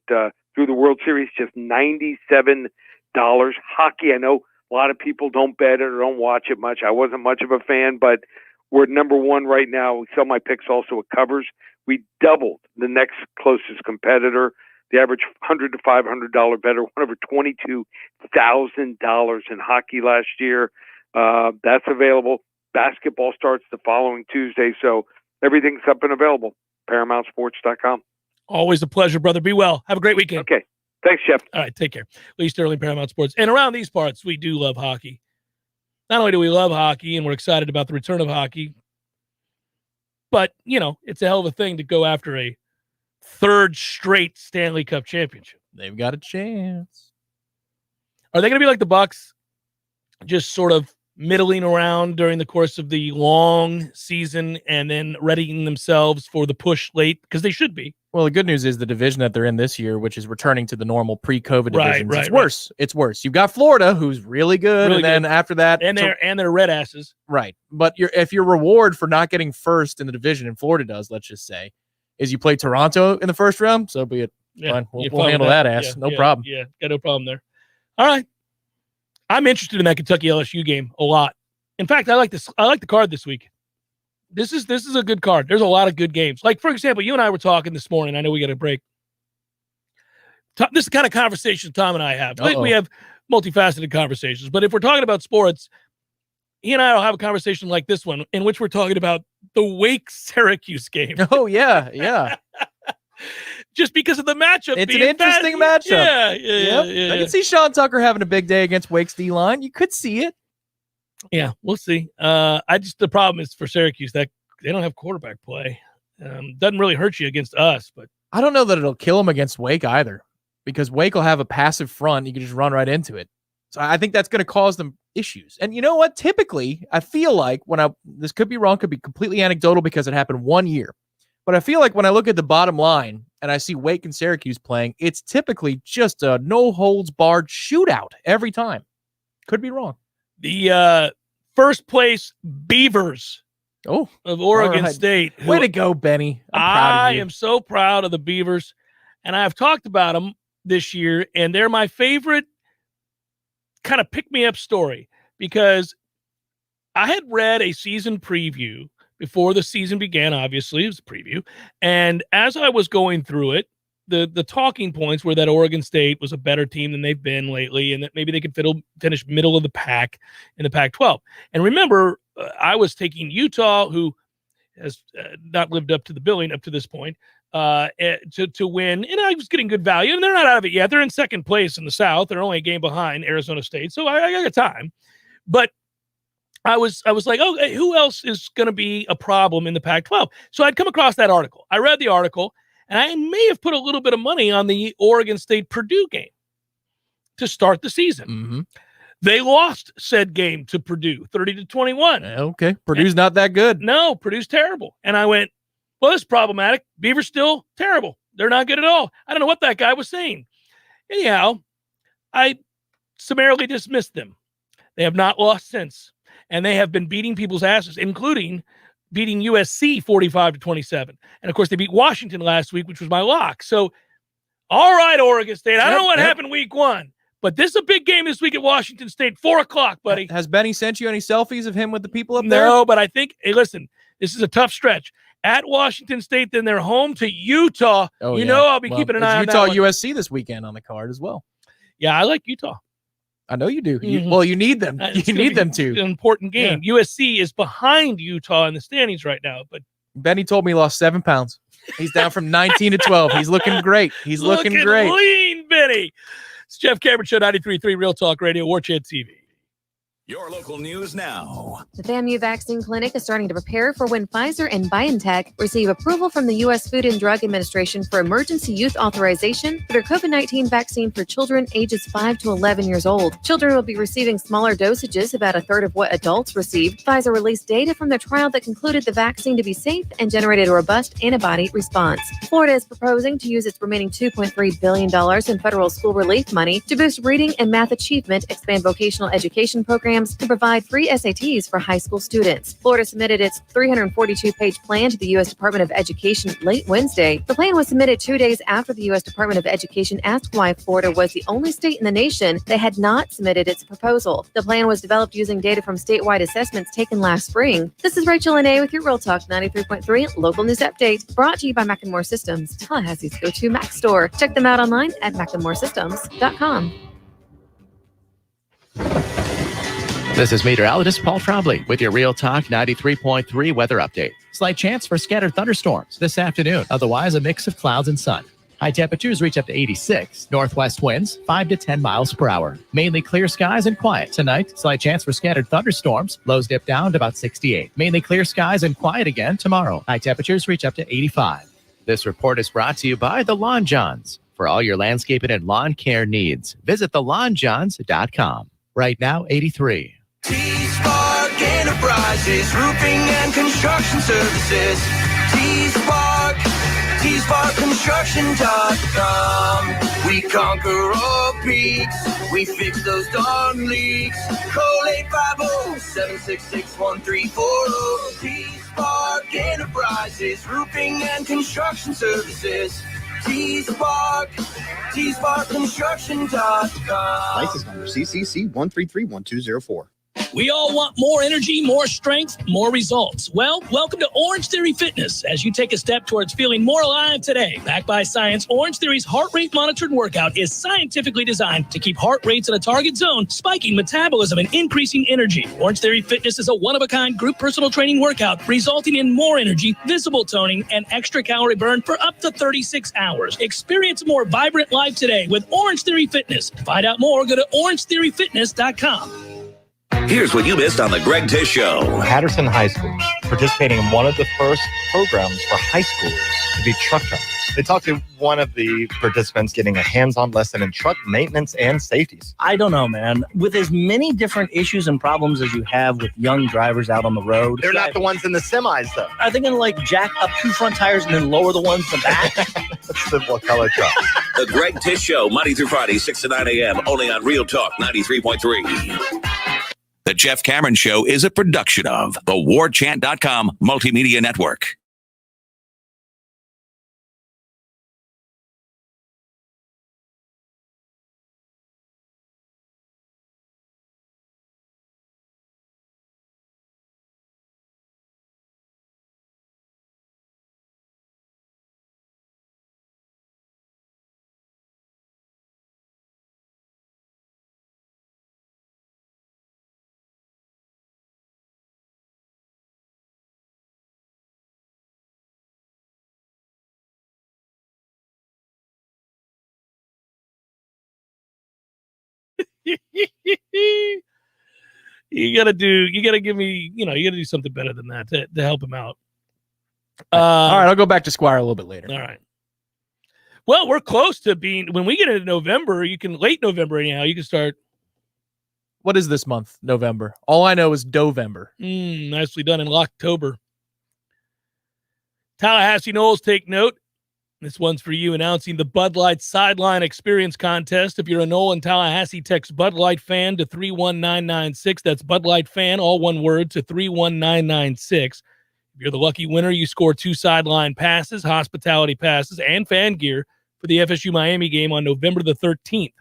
through the World Series, just $97. Hockey, I know a lot of people don't bet it or don't watch it much. I wasn't much of a fan, but we're number 1 right now. We sell my picks also at covers. We doubled the next closest competitor. The average $100 to $500 better won over $22,000 in hockey last year. That's available. Basketball starts the following Tuesday, so everything's up and available. ParamountSports.com. Always a pleasure, brother. Be well. Have a great weekend. Okay. Thanks, Jeff. All right, take care. Lee Sterling, Paramount Sports. And around these parts, we do love hockey. Not only do we love hockey and we're excited about the return of hockey, but, you know, it's a hell of a thing to go after a 3rd straight Stanley Cup championship. They've got a chance. Are they going to be like the Bucks, just sort of middling around during the course of the long season and then readying themselves for the push late? Because they should be. Well, the good news is the division that they're in this year, which is returning to the normal pre-COVID divisions, it's worse. It's worse. You've got Florida, who's really good, and then after that, and they're red asses, right? But if your reward for not getting first in the division, and Florida does, let's just say, is you play Toronto in the first round, so be it. Yeah, fine. We'll handle that ass. No problem. Yeah, got no problem there. All right, I'm interested in that Kentucky LSU game a lot. In fact, I like this. I like the card this week. This is a good card. There's a lot of good games. Like, for example, you and I were talking this morning. I know we got a break. This is the kind of conversation Tom and I have. We have multifaceted conversations. But if we're talking about sports, he and I will have a conversation like this one in which we're talking about the Wake-Syracuse game. Oh, yeah. Just because of the matchup. It's an interesting matchup. Yeah. I can see Sean Tucker having a big day against Wake's D-line. You could see it. Yeah, we'll see. The problem is for Syracuse that they don't have quarterback play. Doesn't really hurt you against us, but I don't know that it'll kill them against Wake either, because Wake will have a passive front. You can just run right into it. So I think that's going to cause them issues. And you know what? Typically, I feel like this could be wrong, could be completely anecdotal because it happened one year. But I feel like when I look at the bottom line and I see Wake and Syracuse playing, it's typically just a no-holds-barred shootout every time. Could be wrong. The first place Beavers of Oregon State. Way to go, Benny. I am so proud of the Beavers, and I've talked about them this year, and they're my favorite kind of pick-me-up story because I had read a season preview before the season began. Obviously, it was a preview, and as I was going through it, the talking points were that Oregon State was a better team than they've been lately, and that maybe they could finish middle of the pack in the Pac-12. And remember, I was taking Utah, who has not lived up to the billing up to this point, to win, and I was getting good value, and they're not out of it yet. They're in second place in the South. They're only a game behind Arizona State, so I got time. But I was like, oh, who else is going to be a problem in the Pac-12? So I'd come across that article. I read the article, and I may have put a little bit of money on the Oregon State-Purdue game to start the season. Mm-hmm. They lost said game to Purdue, 30-21. Okay, Purdue's not that good. No, Purdue's terrible. And I went, well, this is problematic. Beaver's still terrible. They're not good at all. I don't know what that guy was saying. Anyhow, I summarily dismissed them. They have not lost since. And they have been beating people's asses, including beating USC 45-27. And, of course, they beat Washington last week, which was my lock. So, all right, Oregon State. I don't know what happened week one, but this is a big game this week at Washington State, 4 o'clock, buddy. Has Benny sent you any selfies of him with the people up there? No, but I think, hey, listen, this is a tough stretch. At Washington State, then they're home to Utah. Oh, you know I'll be keeping an eye on that one. Utah USC this weekend on the card as well. Yeah, I like Utah. I know you do. You need them. You need them to. An important game. Yeah. USC is behind Utah in the standings right now. But Benny told me he lost 7 pounds. He's down from 19 to 12. He's looking great. He's looking great. Lean, Benny. It's Jeff Cameron Show, 93.3 Real Talk Radio, Warchant TV. Your local news now. The FAMU Vaccine Clinic is starting to prepare for when Pfizer and BioNTech receive approval from the U.S. Food and Drug Administration for emergency use authorization for their COVID-19 vaccine for children ages 5 to 11 years old. Children will be receiving smaller dosages, about a third of what adults received. Pfizer released data from their trial that concluded the vaccine to be safe and generated a robust antibody response. Florida is proposing to use its remaining $2.3 billion in federal school relief money to boost reading and math achievement, expand vocational education programs, to provide free SATs for high school students. Florida submitted its 342-page plan to the U.S. Department of Education late Wednesday. The plan was submitted 2 days after the U.S. Department of Education asked why Florida was the only state in the nation that had not submitted its proposal. The plan was developed using data from statewide assessments taken last spring. This is Rachel Lene with your Real Talk 93.3 local news update, brought to you by Macklemore Systems, Tallahassee's go-to Mac store. Check them out online at macklemoresystems.com. This is meteorologist Paul Trombley with your Real Talk 93.3 weather update. Slight chance for scattered thunderstorms this afternoon. Otherwise, a mix of clouds and sun. High temperatures reach up to 86. Northwest winds 5 to 10 miles per hour. Mainly clear skies and quiet. Tonight, slight chance for scattered thunderstorms. Lows dip down to about 68. Mainly clear skies and quiet again tomorrow. High temperatures reach up to 85. This report is brought to you by the Lawn Johns. For all your landscaping and lawn care needs, visit thelawnjohns.com. Right now, 83. T-Spark Enterprises, roofing and construction services. T-Spark Construction.com. We conquer all peaks. We fix those darn leaks. Call 850-766-1340. T-Spark Enterprises, roofing and construction services. T-Spark Construction.com. License number CCC 1331204. We all want more energy, more strength, more results. Well, welcome to Orange Theory Fitness as you take a step towards feeling more alive today. Backed by science, Orange Theory's heart rate monitored workout is scientifically designed to keep heart rates in a target zone, spiking metabolism and increasing energy. Orange Theory Fitness is a one-of-a-kind group personal training workout resulting in more energy, visible toning, and extra calorie burn for up to 36 hours. Experience a more vibrant life today with Orange Theory Fitness. To find out more, go to orangetheoryfitness.com. Here's what you missed on the Greg Tish Show. Patterson High School, participating in one of the first programs for high schoolers to be truck drivers. They talked to one of the participants getting a hands-on lesson in truck maintenance and safeties. I don't know, man. With as many different issues and problems as you have with young drivers out on the road. They're not the ones in the semis, though. Are they going to, like, jack up two front tires and then lower the ones in the back? That's the color truck. The Greg Tish Show, Monday through Friday, 6 to 9 a.m., only on Real Talk 93.3. The Jeff Cameron Show is a production of the Warchant.com Multimedia Network. You gotta give me, you gotta do something better than that to help him out. All right, I'll go back to Squire a little bit later. All right. Well, we're close to being, when we get into November, late November anyhow, you can start. What is this month? November. All I know is Dovember. Nicely done in October. Tallahassee Noles, take note. This one's for you, announcing the Bud Light Sideline Experience Contest. If you're a Noel in Tallahassee, text Bud Light Fan to 31996. That's Bud Light Fan, all one word, to 31996. If you're the lucky winner, you score 2 sideline passes, hospitality passes, and fan gear for the FSU Miami game on November the 13th.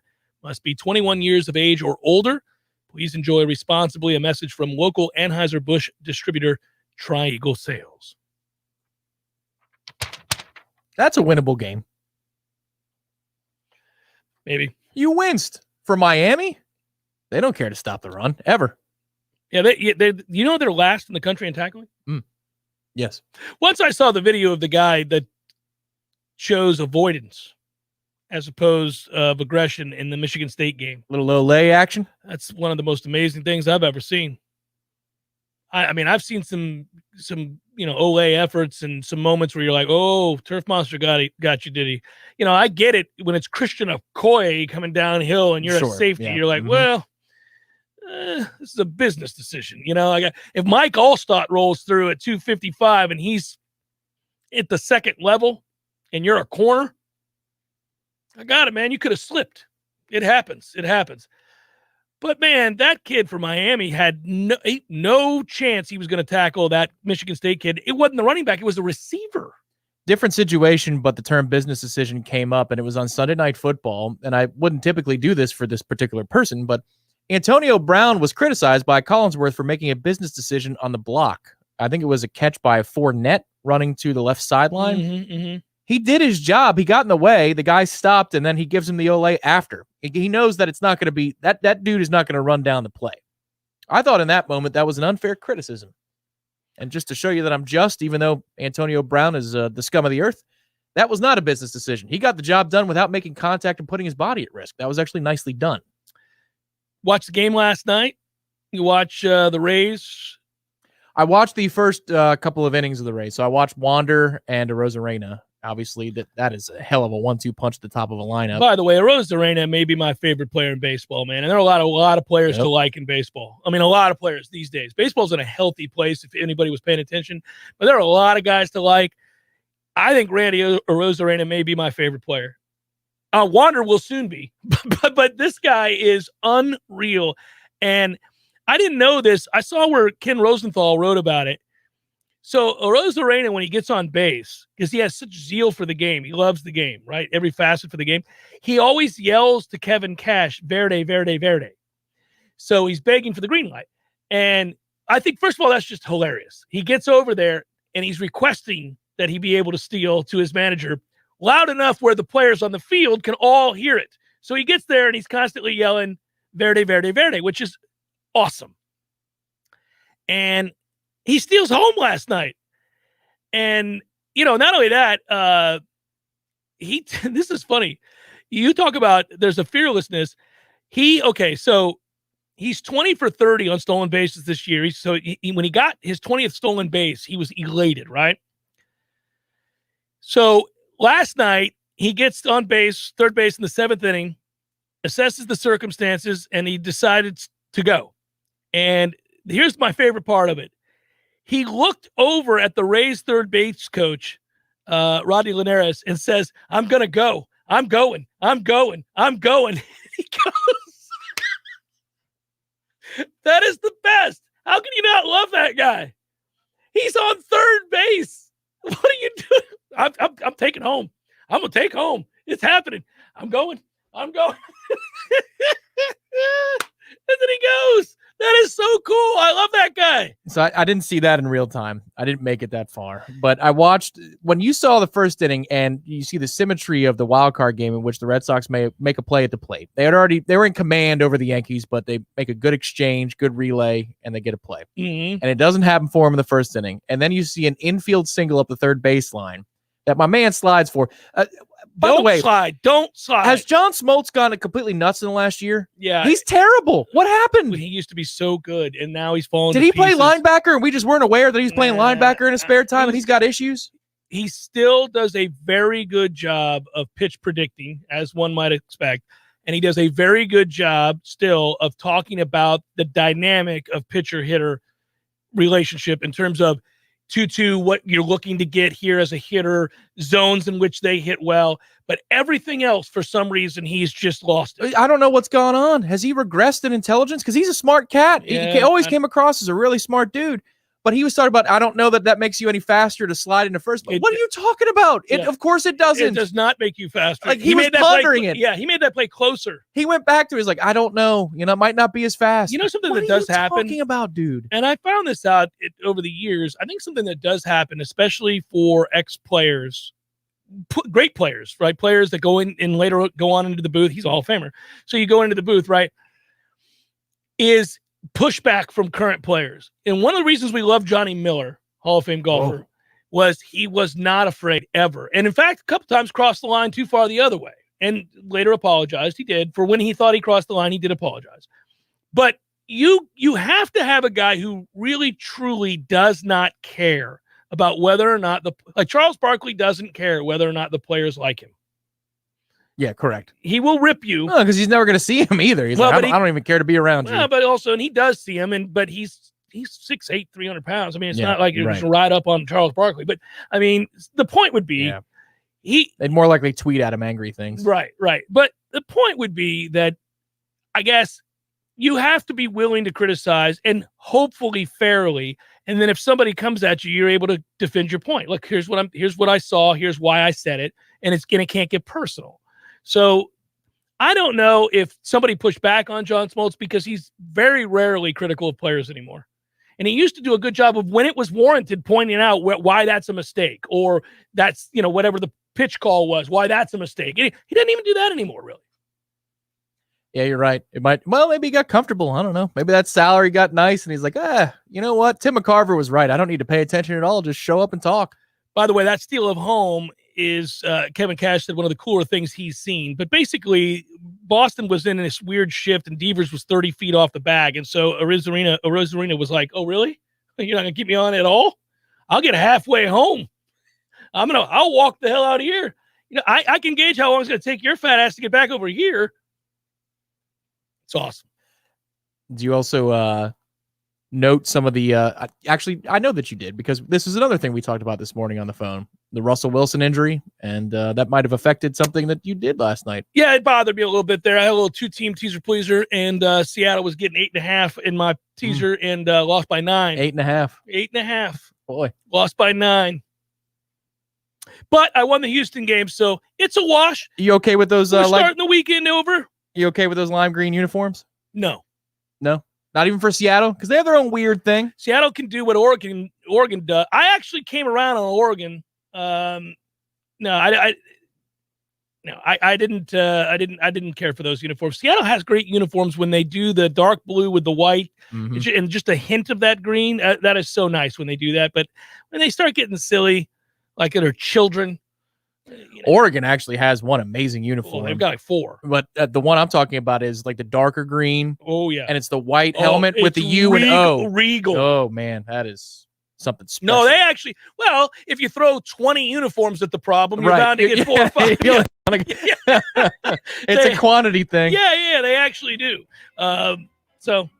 Must be 21 years of age or older. Please enjoy responsibly. A message from local Anheuser-Busch distributor Tri-Eagle Sales. That's a winnable game. Maybe. You winced. For Miami, they don't care to stop the run, ever. Yeah, they're last in the country in tackling? Yes. Once I saw the video of the guy that chose avoidance as opposed of aggression in the Michigan State game. Little Olay action? That's one of the most amazing things I've ever seen. I mean, I've seen some Olay efforts and some moments where you're like, oh, Turf Monster got you, did he? I get it when it's Christian Okoye coming downhill and you're Sure, at safety. yeah. You're like, well, this is a business decision. If Mike Allstott rolls through at 255 and he's at the second level and you're a corner, I got it, man. You could have slipped. It happens. But, man, that kid from Miami had no chance he was going to tackle that Michigan State kid. It wasn't the running back. It was the receiver. Different situation, but the term business decision came up, and it was on Sunday Night Football, and I wouldn't typically do this for this particular person, but Antonio Brown was criticized by Collinsworth for making a business decision on the block. I think it was a catch by Fournette running to the left sideline. He did his job. He got in the way. The guy stopped, and then he gives him the Olay after. He knows that it's not going to be that dude is not going to run down the play. I thought in that moment that was an unfair criticism. And just to show you that I'm just, even though Antonio Brown is the scum of the earth, that was not a business decision. He got the job done without making contact and putting his body at risk. That was actually nicely done. Watched the game last night. You watch the Rays. I watched the first couple of innings of the Rays. So I watched Wander and Arozarena. Obviously, that is a hell of a 1-2 punch at the top of a lineup. By the way, Arozarena may be my favorite player in baseball, man. And there are a lot of players to like in baseball. I mean, a lot of players these days. Baseball's in a healthy place if anybody was paying attention. But there are a lot of guys to like. I think Randy Arozarena may be my favorite player. Wander will soon be. but this guy is unreal. And I didn't know this. I saw where Ken Rosenthal wrote about it. So Arozarena, when he gets on base, because he has such zeal for the game, he loves the game, right? Every facet for the game. He always yells to Kevin Cash, Verde, Verde, Verde. So he's begging for the green light. And I think, first of all, that's just hilarious. He gets over there and he's requesting that he be able to steal to his manager loud enough where the players on the field can all hear it. So he gets there and he's constantly yelling, Verde, Verde, Verde, which is awesome. And he steals home last night. And, not only that, this is funny. You talk about there's a fearlessness. So he's 20 for 30 on stolen bases this year. When he got his 20th stolen base, he was elated, right? So last night, he gets on base, third base in the 7th inning, assesses the circumstances, and he decided to go. And here's my favorite part of it. He looked over at the Rays third base coach, Rodney Linares, and says, I'm going to go. I'm going. I'm going. I'm going. He goes. That is the best. How can you not love that guy? He's on third base. What are you doing? I'm taking home. I'm going to take home. It's happening. I'm going. I'm going. And then he goes. That is so cool. I love that guy. So I didn't see that in real time. I didn't make it that far. But I watched when you saw the first inning and you see the symmetry of the wild card game in which the Red Sox may make a play at the plate. They were in command over the Yankees, but they make a good exchange, good relay, and they get a play. Mm-hmm. And it doesn't happen for him in the first inning. And then you see an infield single up the third baseline that my man slides for. By the way, don't slide. Has John Smoltz gone completely nuts in the last year? Yeah. He's terrible. What happened? He used to be so good, and now he's fallen Did to he play pieces. linebacker and we just weren't aware that he's playing linebacker in his spare time and he's got issues? He still does a very good job of pitch predicting, as one might expect. And he does a very good job still of talking about the dynamic of pitcher-hitter relationship in terms of 2-2, what you're looking to get here as a hitter, zones in which they hit well. But everything else, for some reason, he's just lost it. I don't know what's gone on. Has he regressed in intelligence? Because he's a smart cat. He always came across as a really smart dude. But he was talking about, I don't know that makes you any faster to slide into first. What are you talking about? Of course it doesn't. It does not make you faster. Like he was pondering it. Yeah, he made that play closer. He went back to it. He's like, I don't know. It might not be as fast. Something what that does happen. What are you talking about, dude? And I found this out over the years. I think something that does happen, especially for ex-players, great players, right? Players that go in and later go on into the booth. He's a Hall of Famer. So you go into the booth, right? Is pushback from current players. And one of the reasons we love Johnny Miller, Hall of Fame golfer, was he was not afraid ever. And in fact, a couple times crossed the line too far the other way and later apologized. He did. For when he thought he crossed the line, he did apologize. But you have to have a guy who really, truly does not care about whether or not like Charles Barkley doesn't care whether or not the players like him. Yeah, correct. He will rip you. No, because he's never going to see him either. He's I don't even care to be around you. But also, and he does see him, but he's 6'8", 300 pounds. I mean, it's not like you're just ride up on Charles Barkley. But I mean, the point would be they'd more likely tweet at him angry things. Right. But the point would be that I guess you have to be willing to criticize and hopefully fairly. And then if somebody comes at you, you're able to defend your point. Look, here's what I saw. Here's why I said it. And it can't get personal. So I don't know if somebody pushed back on John Smoltz because he's very rarely critical of players anymore. And he used to do a good job of when it was warranted pointing out why that's a mistake or that's, whatever the pitch call was, why that's a mistake. He doesn't even do that anymore, really. Yeah, you're right. Maybe he got comfortable. I don't know. Maybe that salary got nice and he's like, you know what? Tim McCarver was right. I don't need to pay attention at all. Just show up and talk. By the way, that steal of home is Kevin Cash said one of the cooler things he's seen. But basically, Boston was in this weird shift, and Devers was 30 feet off the bag. And so Arozarena was like, oh, really? You're not going to keep me on at all? I'll get halfway home. I'll walk the hell out of here. I can gauge how long it's going to take your fat ass to get back over here. It's awesome. Do you also note some of the actually, I know that you did because this is another thing we talked about this morning on the phone, the Russell Wilson injury, and that might have affected something that you did last night. Yeah, it bothered me a little bit there. I had a little 2-team teaser pleaser, and Seattle was getting 8.5 in my teaser and lost by 9. 8.5. 8.5. Boy. Lost by 9. But I won the Houston game, so it's a wash. You okay with those? We're starting the weekend over. You okay with those lime green uniforms? No. Not even for Seattle? Because they have their own weird thing. Seattle can do what Oregon does. I actually came around on Oregon. I didn't care for those uniforms. Seattle has great uniforms when they do the dark blue with the white and just a hint of that green. That is so nice when they do that. But when they start getting silly, like they're children. Oregon actually has one amazing uniform. They've got like 4. But the one I'm talking about is like the darker green. Oh, yeah. And it's the white helmet with the U and O. Regal. Oh, man. That is something special. No, they actually, if you throw 20 uniforms at the problem, you're bound to get 4 or 5. It's a quantity thing. Yeah, they actually do. So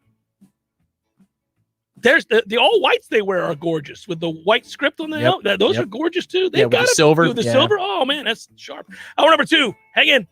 there's the all whites they wear are gorgeous with the white script on the helmet. Those are gorgeous too. They've got the silver. The silver. Oh man, that's sharp. Hour number 2. Hang in.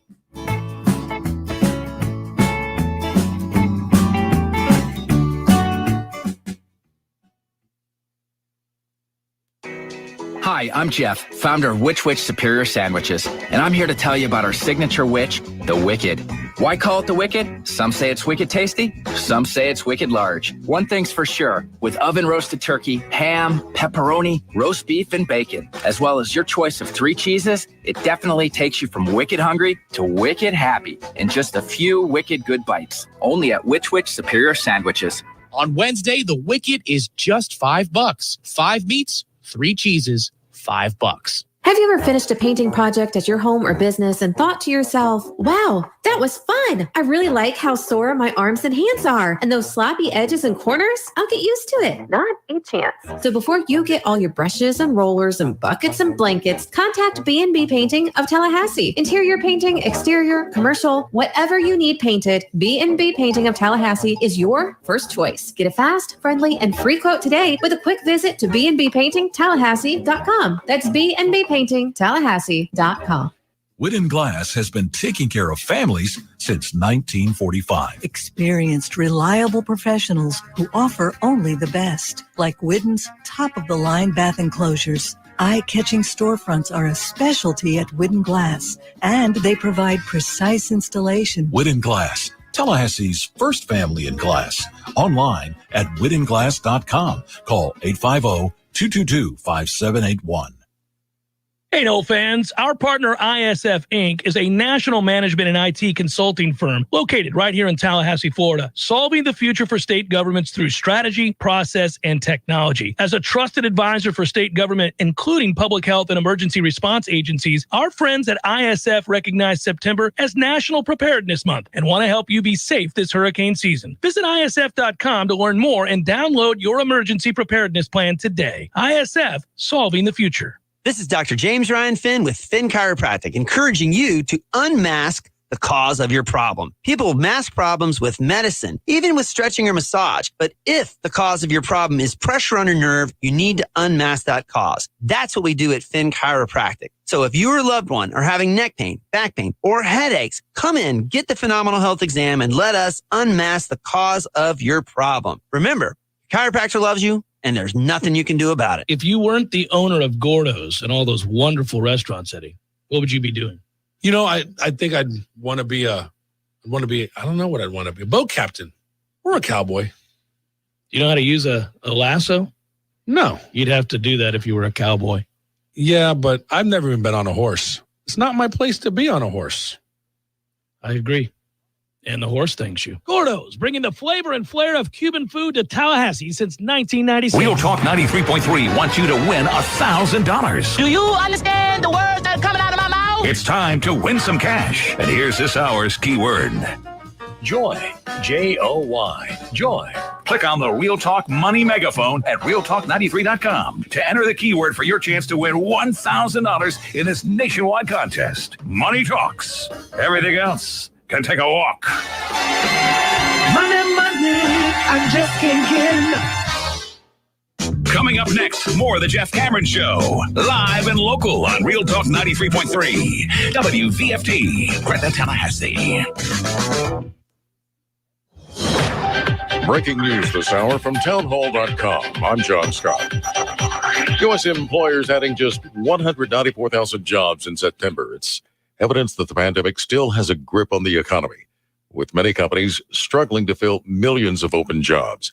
Hi, I'm Jeff, founder of Which Superior Sandwiches, and I'm here to tell you about our signature witch, the Wicked. Why call it the Wicked? Some say it's wicked tasty, some say it's wicked large. One thing's for sure, with oven-roasted turkey, ham, pepperoni, roast beef, and bacon, as well as your choice of 3 cheeses, it definitely takes you from wicked hungry to wicked happy in just a few wicked good bites. Only at Which Superior Sandwiches. On Wednesday, the Wicked is just $5. 5 meats, 3 cheeses, $5. Have you ever finished a painting project at your home or business and thought to yourself, wow, that was fun. I really like how sore my arms and hands are. And those sloppy edges and corners, I'll get used to it. Not a chance. So before you get all your brushes and rollers and buckets and blankets, contact B&B Painting of Tallahassee. Interior painting, exterior, commercial, whatever you need painted, B&B Painting of Tallahassee is your first choice. Get a fast, friendly, and free quote today with a quick visit to bnbpaintingtallahassee.com. That's bnbpaintingtallahassee.com. Whitten Glass has been taking care of families since 1945. Experienced, reliable professionals who offer only the best, like Whitten's top-of-the-line bath enclosures. Eye-catching storefronts are a specialty at Whitten Glass, and they provide precise installation. Whitten Glass, Tallahassee's first family in glass. Online at whittenglass.com. Call 850-222-5781. Hey, Noel fans, our partner ISF Inc. is a national management and IT consulting firm located right here in Tallahassee, Florida, solving the future for state governments through strategy, process, and technology. As a trusted advisor for state government, including public health and emergency response agencies, our friends at ISF recognize September as National Preparedness Month and want to help you be safe this hurricane season. Visit ISF.com to learn more and download your emergency preparedness plan today. ISF, solving the future. This is Dr. James Ryan Finn with Finn Chiropractic, encouraging you to unmask the cause of your problem. People mask problems with medicine, even with stretching or massage. But if the cause of your problem is pressure on your nerve, you need to unmask that cause. That's what we do at Finn Chiropractic. So if you or a loved one are having neck pain, back pain, or headaches, come in, get the Phenomenal Health exam, and let us unmask the cause of your problem. Remember, your chiropractor loves you, and there's nothing you can do about it. If you weren't the owner of Gordo's and all those wonderful restaurants, Eddie, what would you be doing? You know, I think I'd want to be I don't know what I'd want to be, a boat captain or a cowboy. You know how to use a lasso? No. You'd have to do that if you were a cowboy. Yeah, but I've never even been on a horse. It's not my place to be on a horse. I agree. And the horse thanks you. Gordo's, bringing the flavor and flair of Cuban food to Tallahassee since 1996. Real Talk 93.3 wants you to win $1,000. Do you understand the words that are coming out of my mouth? It's time to win some cash. And here's this hour's keyword. Joy. J-O-Y. Joy. Click on the Real Talk Money Megaphone at realtalk93.com to enter the keyword for your chance to win $1,000 in this nationwide contest. Money talks. Everything else can take a walk. Money, I just can't get enough. Coming up next, more of the Jeff Cameron Show. Live and local on Real Talk 93.3. WVFT, Greta, Tallahassee. Breaking news this hour from townhall.com. I'm John Scott. U.S. employers adding just 194,000 jobs in September. It's evidence that the pandemic still has a grip on the economy. with many companies struggling to fill millions of open jobs.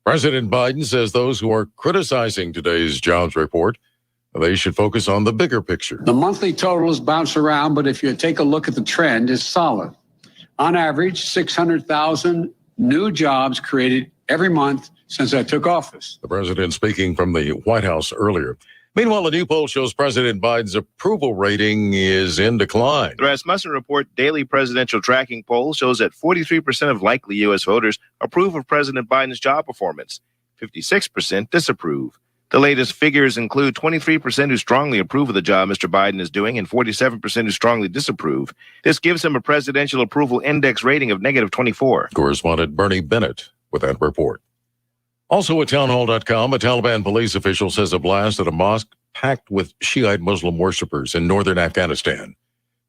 President Biden says those who are criticizing today's jobs report, they should focus on the bigger picture. The monthly totals bounce around, but if you take a look at the trend, it's solid. On average, 600,000 new jobs created every month since I took office. The president speaking from the White House earlier. Meanwhile, a new poll shows President Biden's approval rating is in decline. The Rasmussen Report daily presidential tracking poll shows that 43% of likely U.S. voters approve of President Biden's job performance. 56% disapprove. The latest figures include 23% who strongly approve of the job Mr. Biden is doing and 47% who strongly disapprove. This gives him a presidential approval index rating of -24. Correspondent Bernie Bennett with that report. Also at townhall.com, a Taliban police official says a blast at a mosque packed with Shiite Muslim worshippers in northern Afghanistan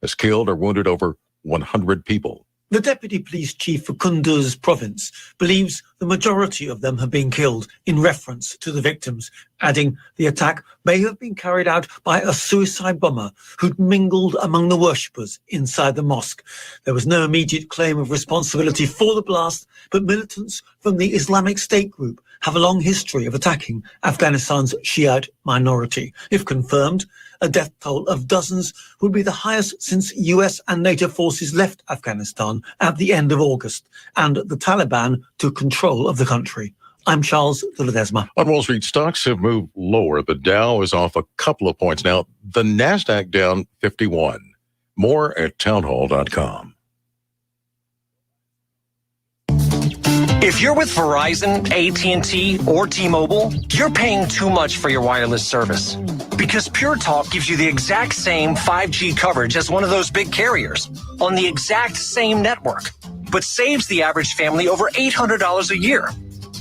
has killed or wounded over 100 people. The deputy police chief for Kunduz province believes the majority of them have been killed in reference to the victims, adding the attack may have been carried out by a suicide bomber who'd mingled among the worshippers inside the mosque. There was no immediate claim of responsibility for the blast, but militants from the Islamic State group have a long history of attacking Afghanistan's Shiite minority. If confirmed, a death toll of dozens would be the highest since US and NATO forces left Afghanistan at the end of August, and the Taliban took control of the country. I'm Charles de Ledesma. On Wall Street, stocks have moved lower. The Dow is off a couple of points. Now, the NASDAQ down 51. More at townhall.com. If you're with Verizon, AT&T, or T-Mobile, you're paying too much for your wireless service. Because Pure Talk gives you the exact same 5G coverage as one of those big carriers on the exact same network, but saves the average family over $800 a year.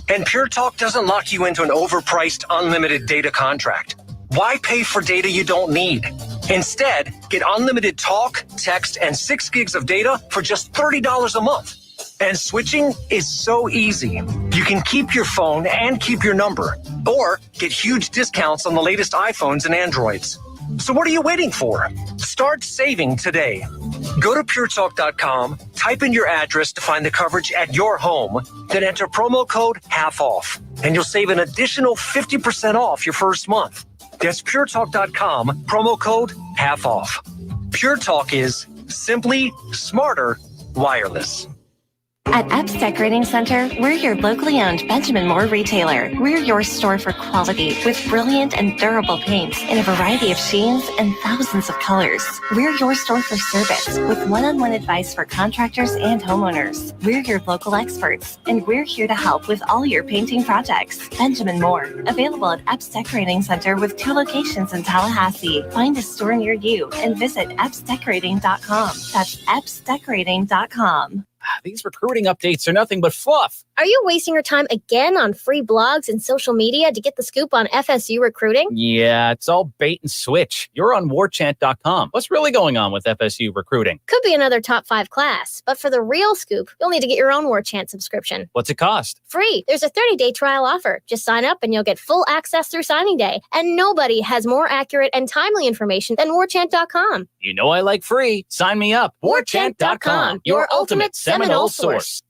And Pure Talk doesn't lock you into an overpriced unlimited data contract. Why pay for data you don't need? Instead, get unlimited talk, text, and 6 gigs of data for just $30 a month. And switching is so easy. You can keep your phone and keep your number, or get huge discounts on the latest iPhones and Androids. So what are you waiting for? Start saving today. Go to puretalk.com, type in your address to find the coverage at your home, then enter promo code HALF-OFF, and you'll save an additional 50% off your first month. That's puretalk.com, promo code HALF-OFF. Pure Talk is simply smarter wireless. At Epps Decorating Center, we're your locally owned Benjamin Moore retailer. We're your store for quality with brilliant and durable paints in a variety of sheens and thousands of colors. We're your store for service with one-on-one advice for contractors and homeowners. We're your local experts, and we're here to help with all your painting projects. Benjamin Moore, available at Epps Decorating Center with 2 locations in Tallahassee. Find a store near you and visit eppsdecorating.com. That's eppsdecorating.com. These recruiting updates are nothing but fluff. Are you wasting your time again on free blogs and social media to get the scoop on FSU recruiting? Yeah, it's all bait and switch. You're on warchant.com. What's really going on with FSU recruiting? Could be another top 5 class, but for the real scoop, you'll need to get your own Warchant subscription. What's it cost? Free. There's a 30-day trial offer. Just sign up and you'll get full access through signing day. And nobody has more accurate and timely information than warchant.com. You know I like free. Sign me up. Warchant.com, your ultimate Seminole source.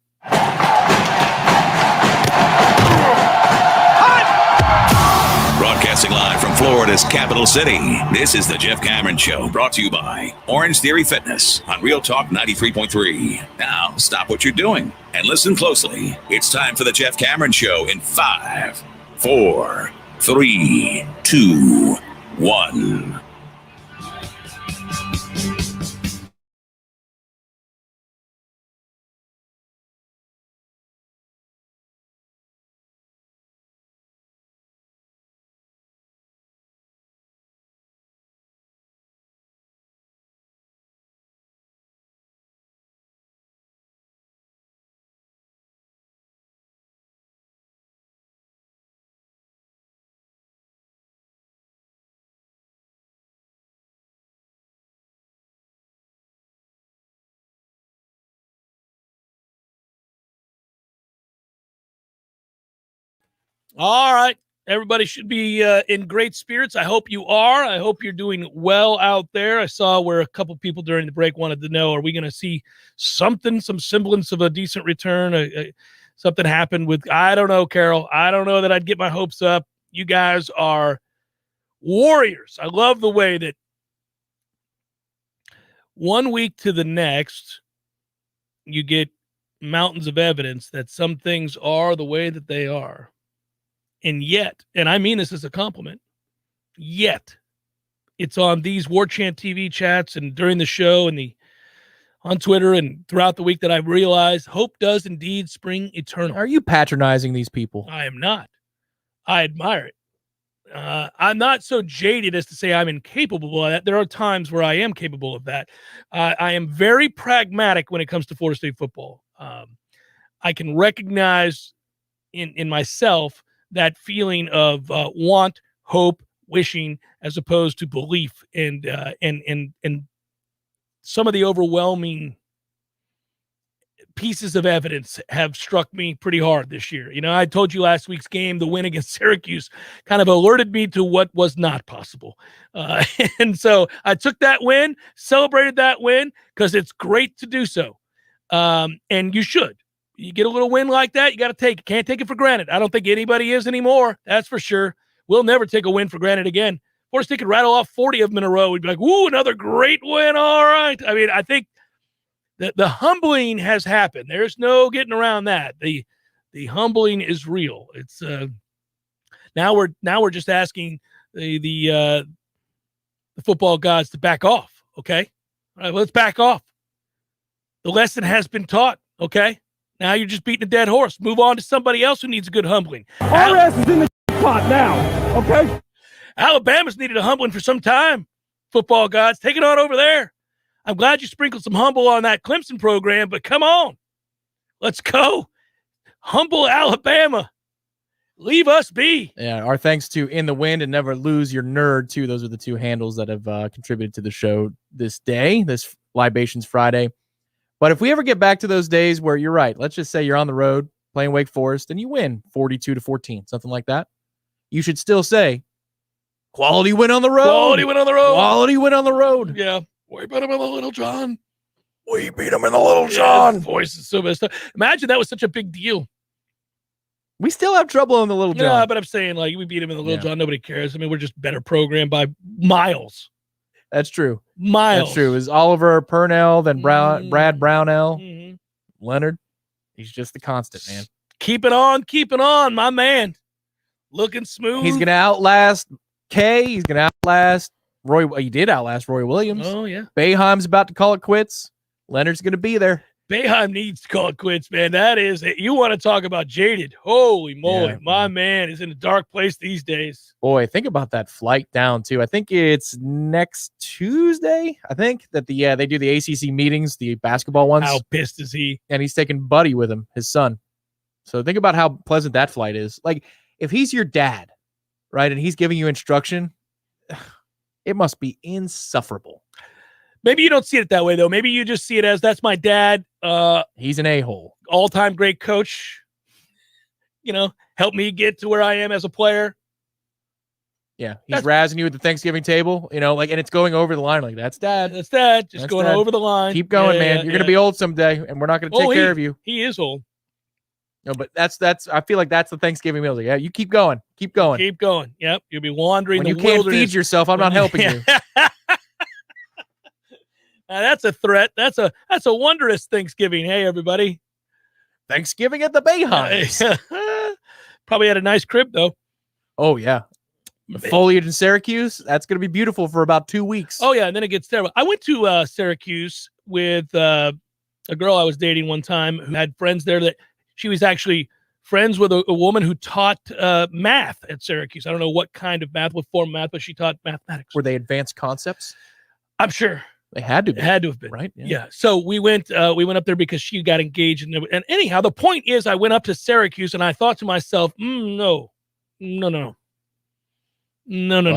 Broadcasting live from Florida's capital city, this is the Jeff Cameron Show, brought to you by Orange Theory Fitness on Real Talk 93.3. Now, stop what you're doing and listen closely. It's time for the Jeff Cameron Show in 5, 4, 3, 2, 1. All right. Everybody should be in great spirits. I hope you are. I hope you're doing well out there. I saw where a couple people during the break wanted to know, are we going to see something, some semblance of a decent return? Something happened with, I don't know, Carol. I don't know that I'd get my hopes up. You guys are warriors. I love the way that one week to the next, you get mountains of evidence that some things are the way that they are. And yet, and I mean this as a compliment, yet it's on these Warchant TV chats and during the show and on Twitter and throughout the week that I've realized hope does indeed spring eternal. Are you patronizing these people? I am not. I admire it. I'm not so jaded as to say I'm incapable of that. There are times where I am capable of that. I am very pragmatic when it comes to Florida State football. I can recognize in myself that feeling of want, hope, wishing, as opposed to belief, and some of the overwhelming pieces of evidence have struck me pretty hard this year. You know, I told you last week's game, the win against Syracuse, kind of alerted me to what was not possible. And so I took that win, celebrated that win, because it's great to do so. And you should. You get a little win like that, you got to take it. Can't take it for granted. I don't think anybody is anymore. That's for sure. We'll never take a win for granted again. Florida State could rattle off 40 of them in a row. We'd be like, woo, another great win. All right. I mean, I think the humbling has happened. There's no getting around that. The humbling is real. It's now we're just asking the football gods to back off. Okay. All right, let's back off. The lesson has been taught. Okay. Now you're just beating a dead horse. Move on to somebody else who needs a good humbling. Our ass is in the pot now, okay? Alabama's needed a humbling for some time. Football gods, take it on over there. I'm glad you sprinkled some humble on that Clemson program, but come on. Let's go. Humble Alabama. Leave us be. Yeah, our thanks to In the Wind and Never Lose Your Nerd, too. Those are the two handles that have contributed to the show this day, this Libations Friday. But if we ever get back to those days where you're right, let's just say you're on the road playing Wake Forest and you win 42-14, something like that, you should still say, quality win on the road. Quality win on the road. Quality win on the road. Yeah. We beat him in the Little John. We beat him in the Little John. Yeah, voice is so messed up. Imagine that was such a big deal. We still have trouble in the Little John. Yeah, but I'm saying, like, we beat him in the Little John. Nobody cares. I mean, we're just better programmed by miles. That's true. Miles. That's true. Is Oliver Purnell, then Brad Brownell, Leonard? He's just the constant, man. Keep it on, my man. Looking smooth. He's going to outlast Kay. He's going to outlast Roy. He did outlast Roy Williams. Oh, yeah. Boeheim's about to call it quits. Leonard's going to be there. Boeheim needs to call it quits, man. That is it. You want to talk about jaded. Holy moly. Yeah, my man is in a dark place these days. Boy, think about that flight down, too. I think it's next Tuesday, I think, that they do the ACC meetings, the basketball ones. How pissed is he? And he's taking Buddy with him, his son. So think about how pleasant that flight is. Like, if he's your dad, right, and he's giving you instruction, it must be insufferable. Maybe you don't see it that way, though. Maybe you just see it as, that's my dad. He's an a-hole. All-time great coach. You know, help me get to where I am as a player. Yeah, he's razzing you at the Thanksgiving table, you know, like, and it's going over the line. Like, that's dad. That's dad. Just going over the line. Keep going, man. You're going to be old someday, and we're not going to take care of you. He is old. No, but that's. I feel like that's the Thanksgiving meal. Like, yeah, you keep going. Keep going. Keep going. Yep. You'll be wandering when you can't feed yourself, I'm not helping you. Now, that's a threat. That's a wondrous Thanksgiving. Hey, everybody. Thanksgiving at the Boeheims. Probably had a nice crib, though. Oh, yeah. The foliage in Syracuse, that's going to be beautiful for about 2 weeks. Oh, yeah, and then it gets terrible. I went to Syracuse with a girl I was dating one time who had friends there that she was actually friends with a woman who taught math at Syracuse. I don't know what kind of math, what form of math, but she taught mathematics. Were they advanced concepts? I'm sure. They had to be. It had to have been. Right? Yeah. So we went up there because she got engaged. And anyhow, the point is I went up to Syracuse and I thought to myself, no. I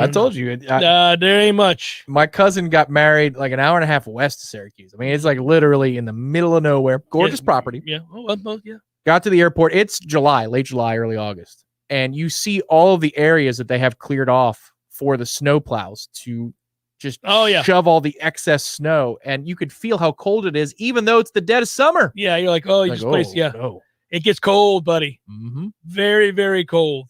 told you. There ain't much. My cousin got married like an hour and a half west of Syracuse. I mean, it's like literally in the middle of nowhere. Gorgeous property. Yeah. Oh, well, yeah. Got to the airport. It's July, late July, early August. and you see all of the areas that they have cleared off for the snow plows to just shove all the excess snow, and you could feel how cold it is, even though it's the dead of summer. Yeah, you're like, oh, you just placed, no. It gets cold, buddy. Mm-hmm. Very, very cold.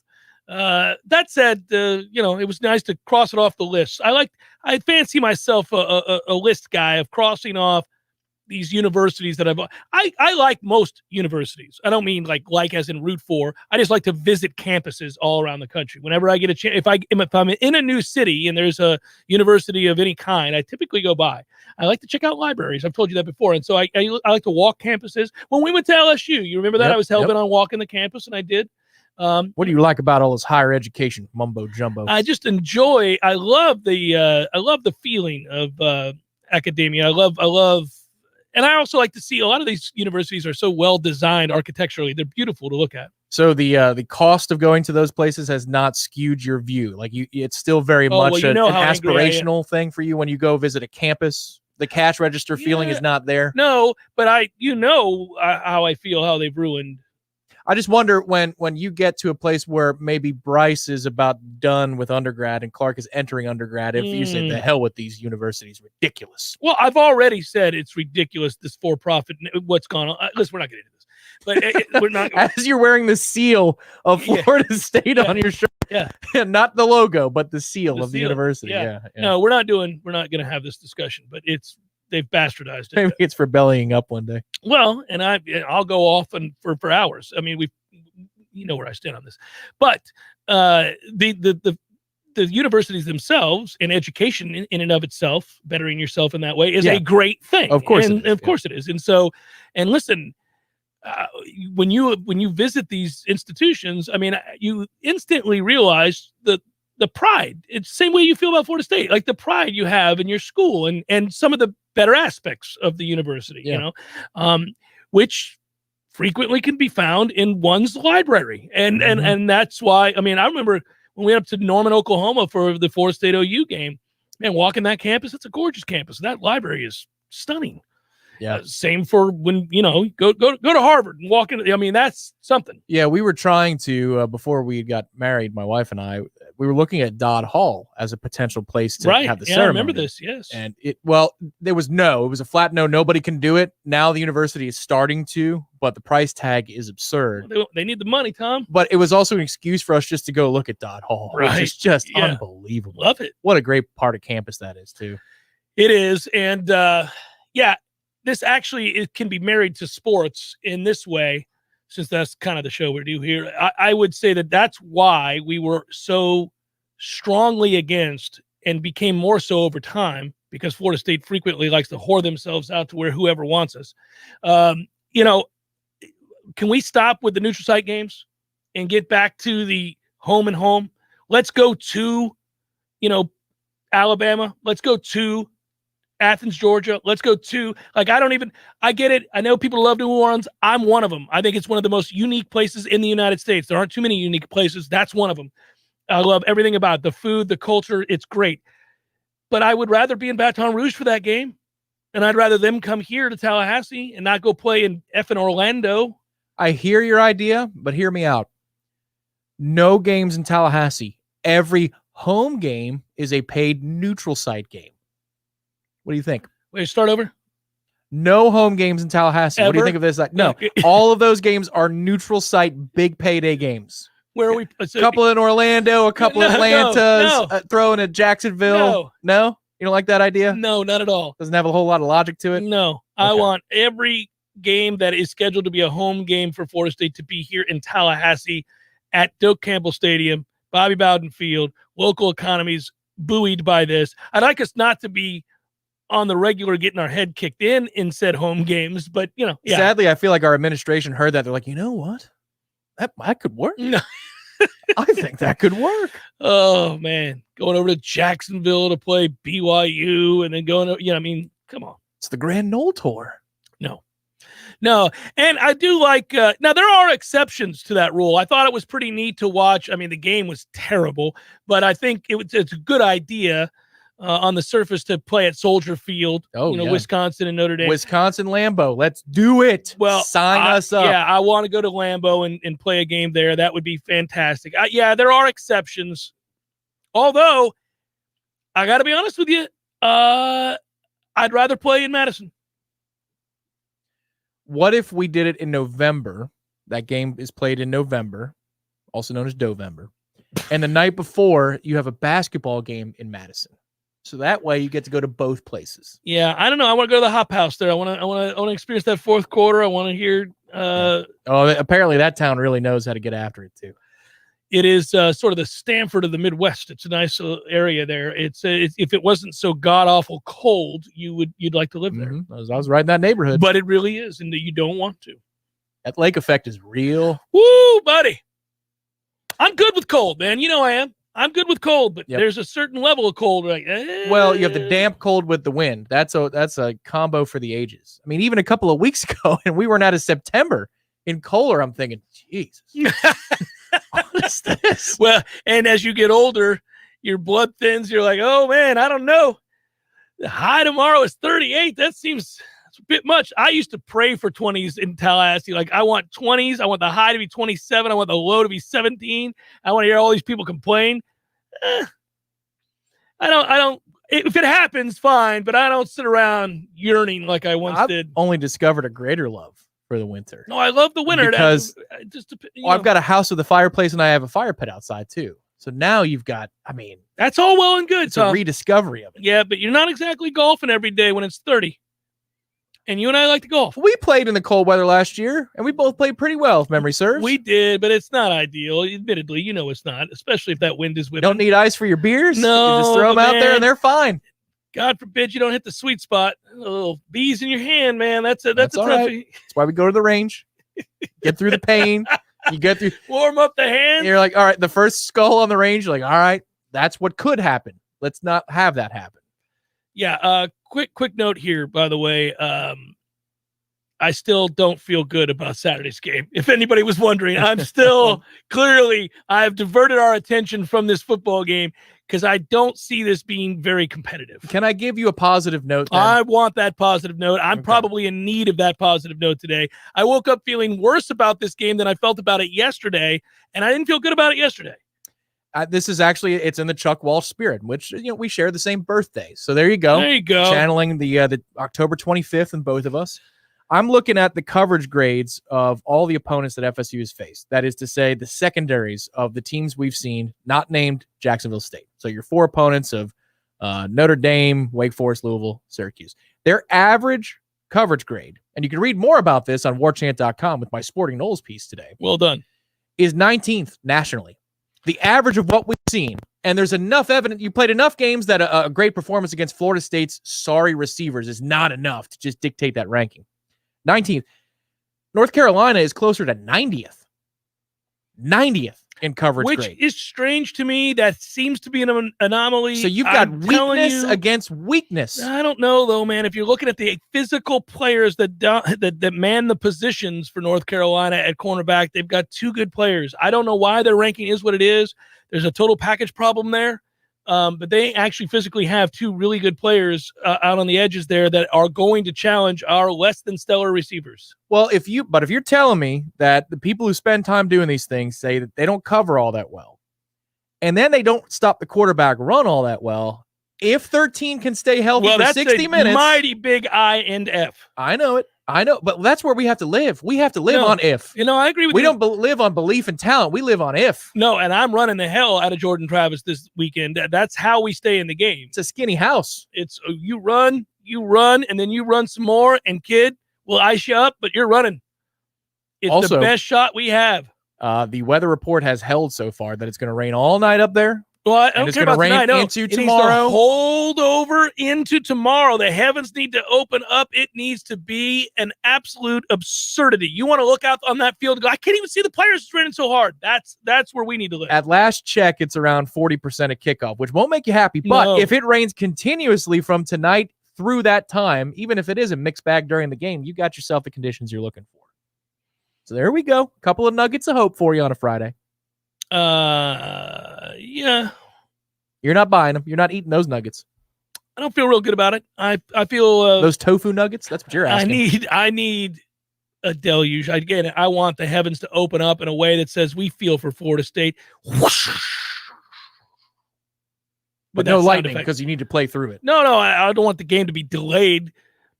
That said, it was nice to cross it off the list. I fancy myself a list guy of crossing off these universities that I like most universities. I don't mean like as in root for. I just like to visit campuses all around the country. Whenever I get a chance, if I'm in a new city and there's a university of any kind, I typically go by. I like to check out libraries. I've told you that before. And so I like to walk campuses. When we went to LSU, you remember that? Yep, I was hell-bent on walking the campus, and I did. What do you like about all this higher education mumbo jumbo? I just enjoy. I love the feeling of academia. I love, and I also like to see a lot of these universities are so well designed architecturally. They're beautiful to look at. So the cost of going to those places has not skewed your view. Like it's still very much an aspirational thing for you when you go visit a campus. The cash register feeling is not there. No, but how I feel, how they've ruined. I just wonder when you get to a place where maybe Bryce is about done with undergrad and Clark is entering undergrad, if you say, the hell with these universities, ridiculous. Well, I've already said it's ridiculous, this for-profit, what's gone on. Listen, we're not getting into this. But we're not. As you're wearing the seal of Florida State on your shirt. Yeah. Not the logo, but the seal of the university. Yeah. No, we're not going to have this discussion, but they've bastardized it. Maybe it's for bellying up one day. Well, and I'll go off for hours. I mean, you know where I stand on this, but the universities themselves and education in and of itself, bettering yourself in that way, is a great thing. Of course, of course it is. And so, and listen, when you visit these institutions, I mean, you instantly realize the pride. It's the same way you feel about Florida State, like the pride you have in your school and some of the better aspects of the university, which frequently can be found in one's library. And that's why, I mean, I remember when we went up to Norman, Oklahoma for the Florida State OU game, man, walking that campus, it's a gorgeous campus. That library is stunning. Yeah. Same for when, go to Harvard and walk in. I mean, that's something. Yeah. We were trying to, before we got married, my wife and I, we were looking at Dodd Hall as a potential place to have the ceremony. I remember this. Yes. And it was a flat no, nobody can do it. Now the university is starting to, but the price tag is absurd. Well, they need the money, Tom. But it was also an excuse for us just to go look at Dodd Hall, right? Which is just unbelievable. Love it. What a great part of campus that is too. It is. And this it can be married to sports in this way, since that's kind of the show we do here. I would say that's why we were so strongly against and became more so over time, because Florida State frequently likes to whore themselves out to where whoever wants us. Can we stop with the neutral site games and get back to the home and home? Let's go to, Alabama. Let's go to Athens, Georgia. Let's go to, I get it. I know people love New Orleans. I'm one of them. I think it's one of the most unique places in the United States. There aren't too many unique places. That's one of them. I love everything about it. The food, the culture. It's great. But I would rather be in Baton Rouge for that game. And I'd rather them come here to Tallahassee and not go play in effing Orlando. I hear your idea, but hear me out. No games in Tallahassee. Every home game is a paid neutral site game. What do you think? Wait, start over? No home games in Tallahassee. Ever? What do you think of this? No, all of those games are neutral site, big payday games. Where are we? A couple in Orlando, a couple in Atlanta, throw in a Jacksonville. No? You don't like that idea? No, not at all. Doesn't have a whole lot of logic to it? No. Okay. I want every game that is scheduled to be a home game for Florida State to be here in Tallahassee at Doak Campbell Stadium, Bobby Bowden Field, local economies buoyed by this. I'd like us not to be on the regular getting our head kicked in said home games, but Sadly, I feel like our administration heard that. They're like, you know what? That could work. No. I think that could work. Oh man. Going over to Jacksonville to play BYU and then going to, come on. It's the Grand Knoll Tour. No. And I do like, now there are exceptions to that rule. I thought it was pretty neat to watch. I mean, the game was terrible, but I think it's a good idea on the surface to play at Soldier Field. Oh, yeah. Wisconsin and Notre Dame. Wisconsin Lambeau. Let's do it. Well, sign us up. Yeah, I want to go to Lambeau and play a game there. That would be fantastic. Yeah, there are exceptions. Although, I got to be honest with you, I'd rather play in Madison. What if we did it in November? That game is played in November, also known as Dovember. And the night before, you have a basketball game in Madison. So that way you get to go to both places. Yeah, I don't know. I want to go to the Hop House there. I want to experience that fourth quarter. I want to hear. Apparently that town really knows how to get after it too. It is sort of the Stanford of the Midwest. It's a nice area there. It's if it wasn't so god awful cold, you'd like to live there. I was right in that neighborhood, but it really is, and you don't want to. That lake effect is real. Woo, buddy! I'm good with cold, man. You know I am. I'm good with cold, but there's a certain level of cold. Right? Well, you have the damp cold with the wind. That's a combo for the ages. I mean, even a couple of weeks ago, and we weren't out of September in Kohler, I'm thinking, Jesus. What is this? Well, and as you get older, your blood thins. You're like, oh man, I don't know. The high tomorrow is 38. That seems a bit much. I used to pray for 20s in Tallahassee. Like, I want 20s. I want the high to be 27. I want the low to be 17. I want to hear all these people complain. I don't. If it happens, fine. But I don't sit around yearning like I once did. Only discovered a greater love for the winter. No, I love the winter because I've got a house with a fireplace and I have a fire pit outside too. So now you've got, that's all well and good. It's a rediscovery of it. Yeah, but you're not exactly golfing every day when it's 30. And you and I like to golf. We played in the cold weather last year, and we both played pretty well, if memory serves. We did, but it's not ideal. Admittedly, it's not, especially if that wind is whipping. You don't need ice for your beers? No. You just throw them out there, and they're fine. God forbid you don't hit the sweet spot. Little bees in your hand, man. That's a all right. That's why we go to the range. Get through the pain. You get through. Warm up the hand. And you're like, all right, the first skull on the range, you're like, all right, that's what could happen. Let's not have that happen. Yeah. Quick note here, by the way. I still don't feel good about Saturday's game. If anybody was wondering, I'm still I've diverted our attention from this football game because I don't see this being very competitive. Can I give you a positive note then? I want that positive note. I'm probably in need of that positive note today. I woke up feeling worse about this game than I felt about it yesterday, and I didn't feel good about it yesterday. This is actually, it's in the Chuck Walsh spirit, which, we share the same birthday. So there you go. There you go. Channeling the October 25th in both of us. I'm looking at the coverage grades of all the opponents that FSU has faced. That is to say, the secondaries of the teams we've seen, not named Jacksonville State. So your 4 opponents of Notre Dame, Wake Forest, Louisville, Syracuse. Their average coverage grade, and you can read more about this on warchant.com with my Sporting Noles piece today. Well done. Is 19th nationally. The average of what we've seen, and there's enough evidence. You played enough games that a great performance against Florida State's sorry receivers is not enough to just dictate that ranking. 19th. North Carolina is closer to 90th. 90th in coverage Which grade. is strange to me. That seems to be an anomaly. So you've got weakness against weakness. I don't know, though, man. If you're looking at the physical players that man the positions for North Carolina at cornerback, they've got 2 good players. I don't know why their ranking is what it is. There's a total package problem there. But they actually physically have 2 really good players out on the edges there that are going to challenge our less than stellar receivers. Well, if you're telling me that the people who spend time doing these things say that they don't cover all that well, and then they don't stop the quarterback run all that well, if 13 can stay healthy for 60 minutes, mighty big I and F. I know it. But that's where we have to live. We have to live on if. I agree with you. We don't live on belief and talent. We live on if. No, and I'm running the hell out of Jordan Travis this weekend. That's how we stay in the game. It's a skinny house. It's you run, and then you run some more, and kid, we'll ice you up, but you're running. It's also the best shot we have. The weather report has held so far that it's going to rain all night up there. Well, I don't care about tonight. No, into tomorrow. Needs to hold over into tomorrow. The heavens need to open up. It needs to be an absolute absurdity. You want to look out on that field and go, I can't even see the players. It's raining so hard. That's where we need to live. At last check, it's around 40% at kickoff, which won't make you happy. But if it rains continuously from tonight through that time, even if it is a mixed bag during the game, you got yourself the conditions you're looking for. So there we go. A couple of nuggets of hope for you on a Friday. Yeah. You're not buying them. You're not eating those nuggets. I don't feel real good about it. I feel those tofu nuggets. That's what you're asking. I need a deluge. Again, I want the heavens to open up in a way that says we feel for Florida State. But no lightning because you need to play through it. No, I don't want the game to be delayed.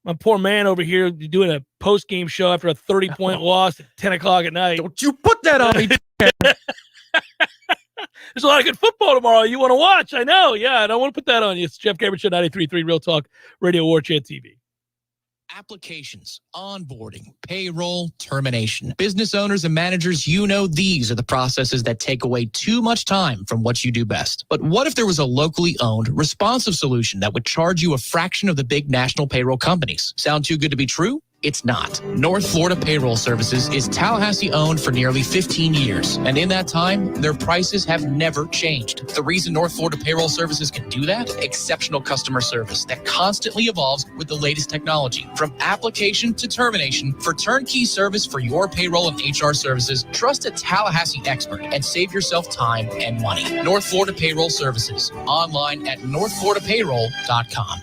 My poor man over here doing a post-game show after a 30-point loss at 10 o'clock at night. Don't you put that on me. There's a lot of good football tomorrow you want to watch. I know. Yeah, I don't want to put that on you. It's Jeff Cameron Show, 93.3 Real Talk Radio, Warchant TV. Applications, onboarding, payroll, termination. Business owners and managers, these are the processes that take away too much time from what you do best. But what if there was a locally owned, responsive solution that would charge you a fraction of the big national payroll companies? Sound too good to be true? It's not. North Florida Payroll Services is Tallahassee owned for nearly 15 years. And in that time, their prices have never changed. The reason North Florida Payroll Services can do that? Exceptional customer service that constantly evolves with the latest technology. From application to termination, for turnkey service for your payroll and HR services, trust a Tallahassee expert and save yourself time and money. North Florida Payroll Services. Online at northfloridapayroll.com.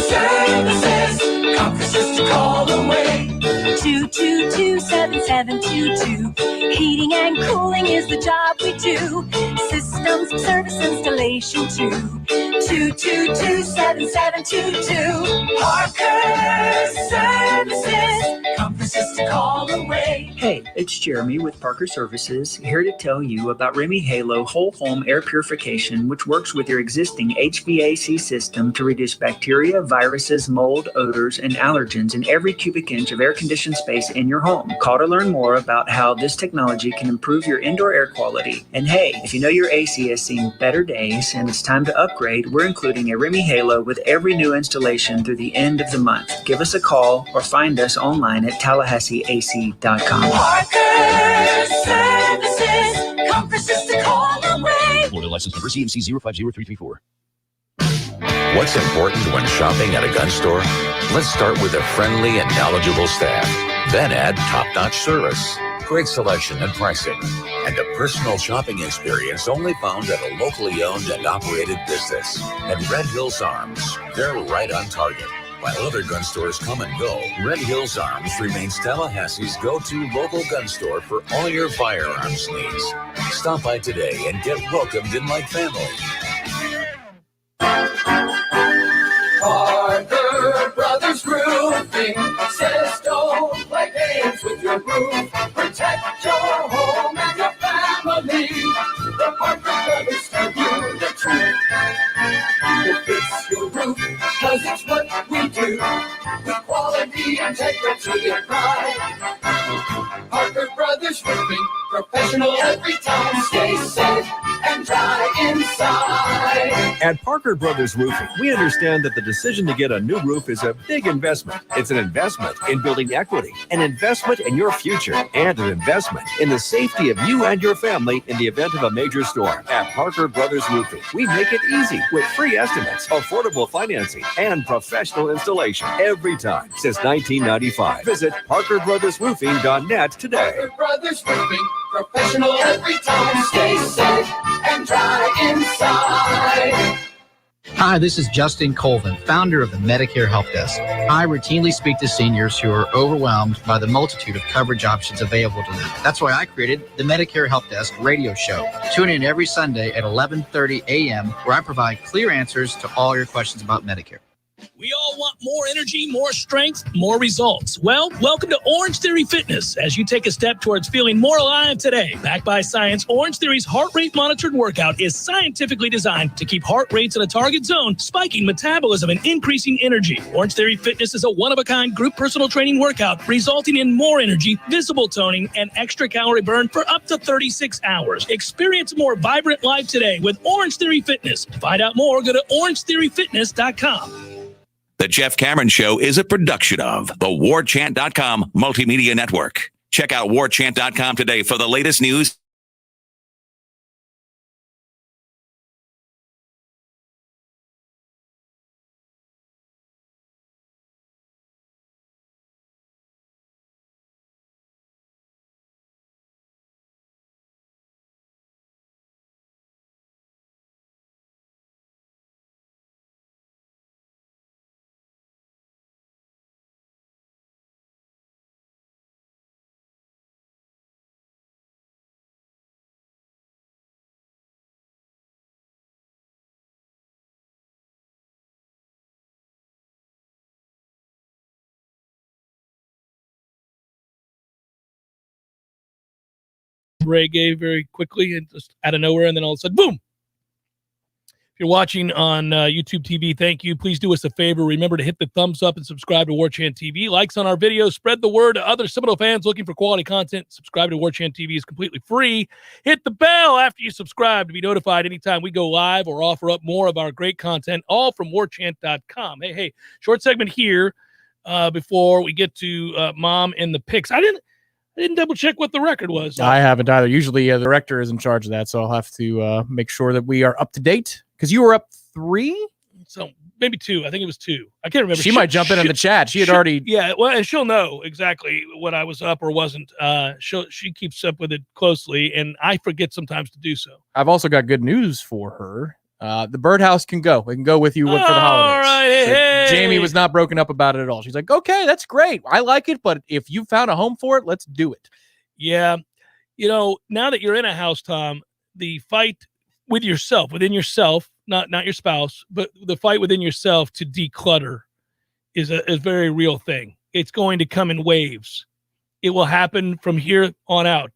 Services, conferences to call away. 222-7722. Heating and cooling is the job we do. Systems, service installation too. 222-7722. Parker Services, conferences to call away. Hey, it's Jeremy with Parker Services, here to tell you about Remy Halo Whole Home Air Purification, which works with your existing HVAC system to reduce bacteria, viruses, mold, odors, and allergens in every cubic inch of air-conditioned space in your home. Call to learn more about how this technology can improve your indoor air quality. And hey, if you know your AC has seen better days and it's time to upgrade, we're including a Remy Halo with every new installation through the end of the month. Give us a call or find us online at TallahasseeAC.com. Parker Services, conferences to call away. Florida license number CMC 050334. What's important when shopping at a gun store? Let's start with a friendly and knowledgeable staff. Then add top-notch service, great selection and pricing, and a personal shopping experience only found at a locally owned and operated business. At Red Hills Arms, they're right on target. While other gun stores come and go, Red Hills Arms remains Tallahassee's go-to local gun store for all your firearms needs. Stop by today and get welcomed in like family. Parker Brothers Roofing says don't play games with your roof. Protect your home and your family. The Parker Brothers tell you the truth. If it's your roof, cause it's what we do. With quality, integrity, and pride. Parker Brothers Roofing, professional every time. Stay safe and dry inside. At Parker Brothers Roofing, we understand that the decision to get a new roof is a big investment. It's an investment in building equity, an investment in your future, and an investment in the safety of you and your family in the event of a major storm. At Parker Brothers Roofing, we make it easy with free estimates, affordable financing, and professional installation every time since 1995. Visit ParkerBrothersRoofing.net today. Parker Brothers Roofing, professional every time. Stay safe and dry inside. Hi, this is Justin Colvin, founder of the Medicare Help Desk. I routinely speak to seniors who are overwhelmed by the multitude of coverage options available to them. That's why I created the Medicare Help Desk radio show. Tune in every Sunday at 11:30 a.m. where I provide clear answers to all your questions about Medicare. We all want more energy, more strength, more results. Well, welcome to Orange Theory Fitness as you take a step towards feeling more alive today. Backed by science, Orange Theory's heart rate monitored workout is scientifically designed to keep heart rates in a target zone, spiking metabolism and increasing energy. Orange Theory Fitness is a one-of-a-kind group personal training workout resulting in more energy, visible toning, and extra calorie burn for up to 36 hours. Experience a more vibrant life today with Orange Theory Fitness. To find out more, go to orangetheoryfitness.com. The Jeff Cameron Show is a production of the Warchant.com Multimedia Network. Check out Warchant.com today for the latest news Ray gave very quickly and just out of nowhere, and then all of a sudden, boom. If you're watching on YouTube TV, thank you. Please do us a favor. Remember to hit the thumbs up and subscribe to Warchant TV. Likes on our videos. Spread the word to other Seminole fans looking for quality content. Subscribe to Warchant TV is completely free. Hit the bell after you subscribe to be notified anytime we go live or offer up more of our great content, all from warchant.com. Hey, short segment here before we get to Mom and the picks. I didn't double check what the record was. I haven't either. Usually the director is in charge of that, so I'll have to make sure that we are up to date. Because you were up 3? So maybe 2. I think it was 2. I can't remember. She might jump in the chat. She had already. Yeah, well, and she'll know exactly what I was up or wasn't. She keeps up with it closely, and I forget sometimes to do so. I've also got good news for her. The birdhouse can go. We can go with you for the holidays. All right, hey. Jamie was not broken up about it at all. She's like, okay, that's great. I like it, but if you found a home for it, let's do it. Yeah. Now that you're in a house, Tom, the fight with yourself, within yourself, not your spouse, but the fight within yourself to declutter is a very real thing. It's going to come in waves. It will happen from here on out.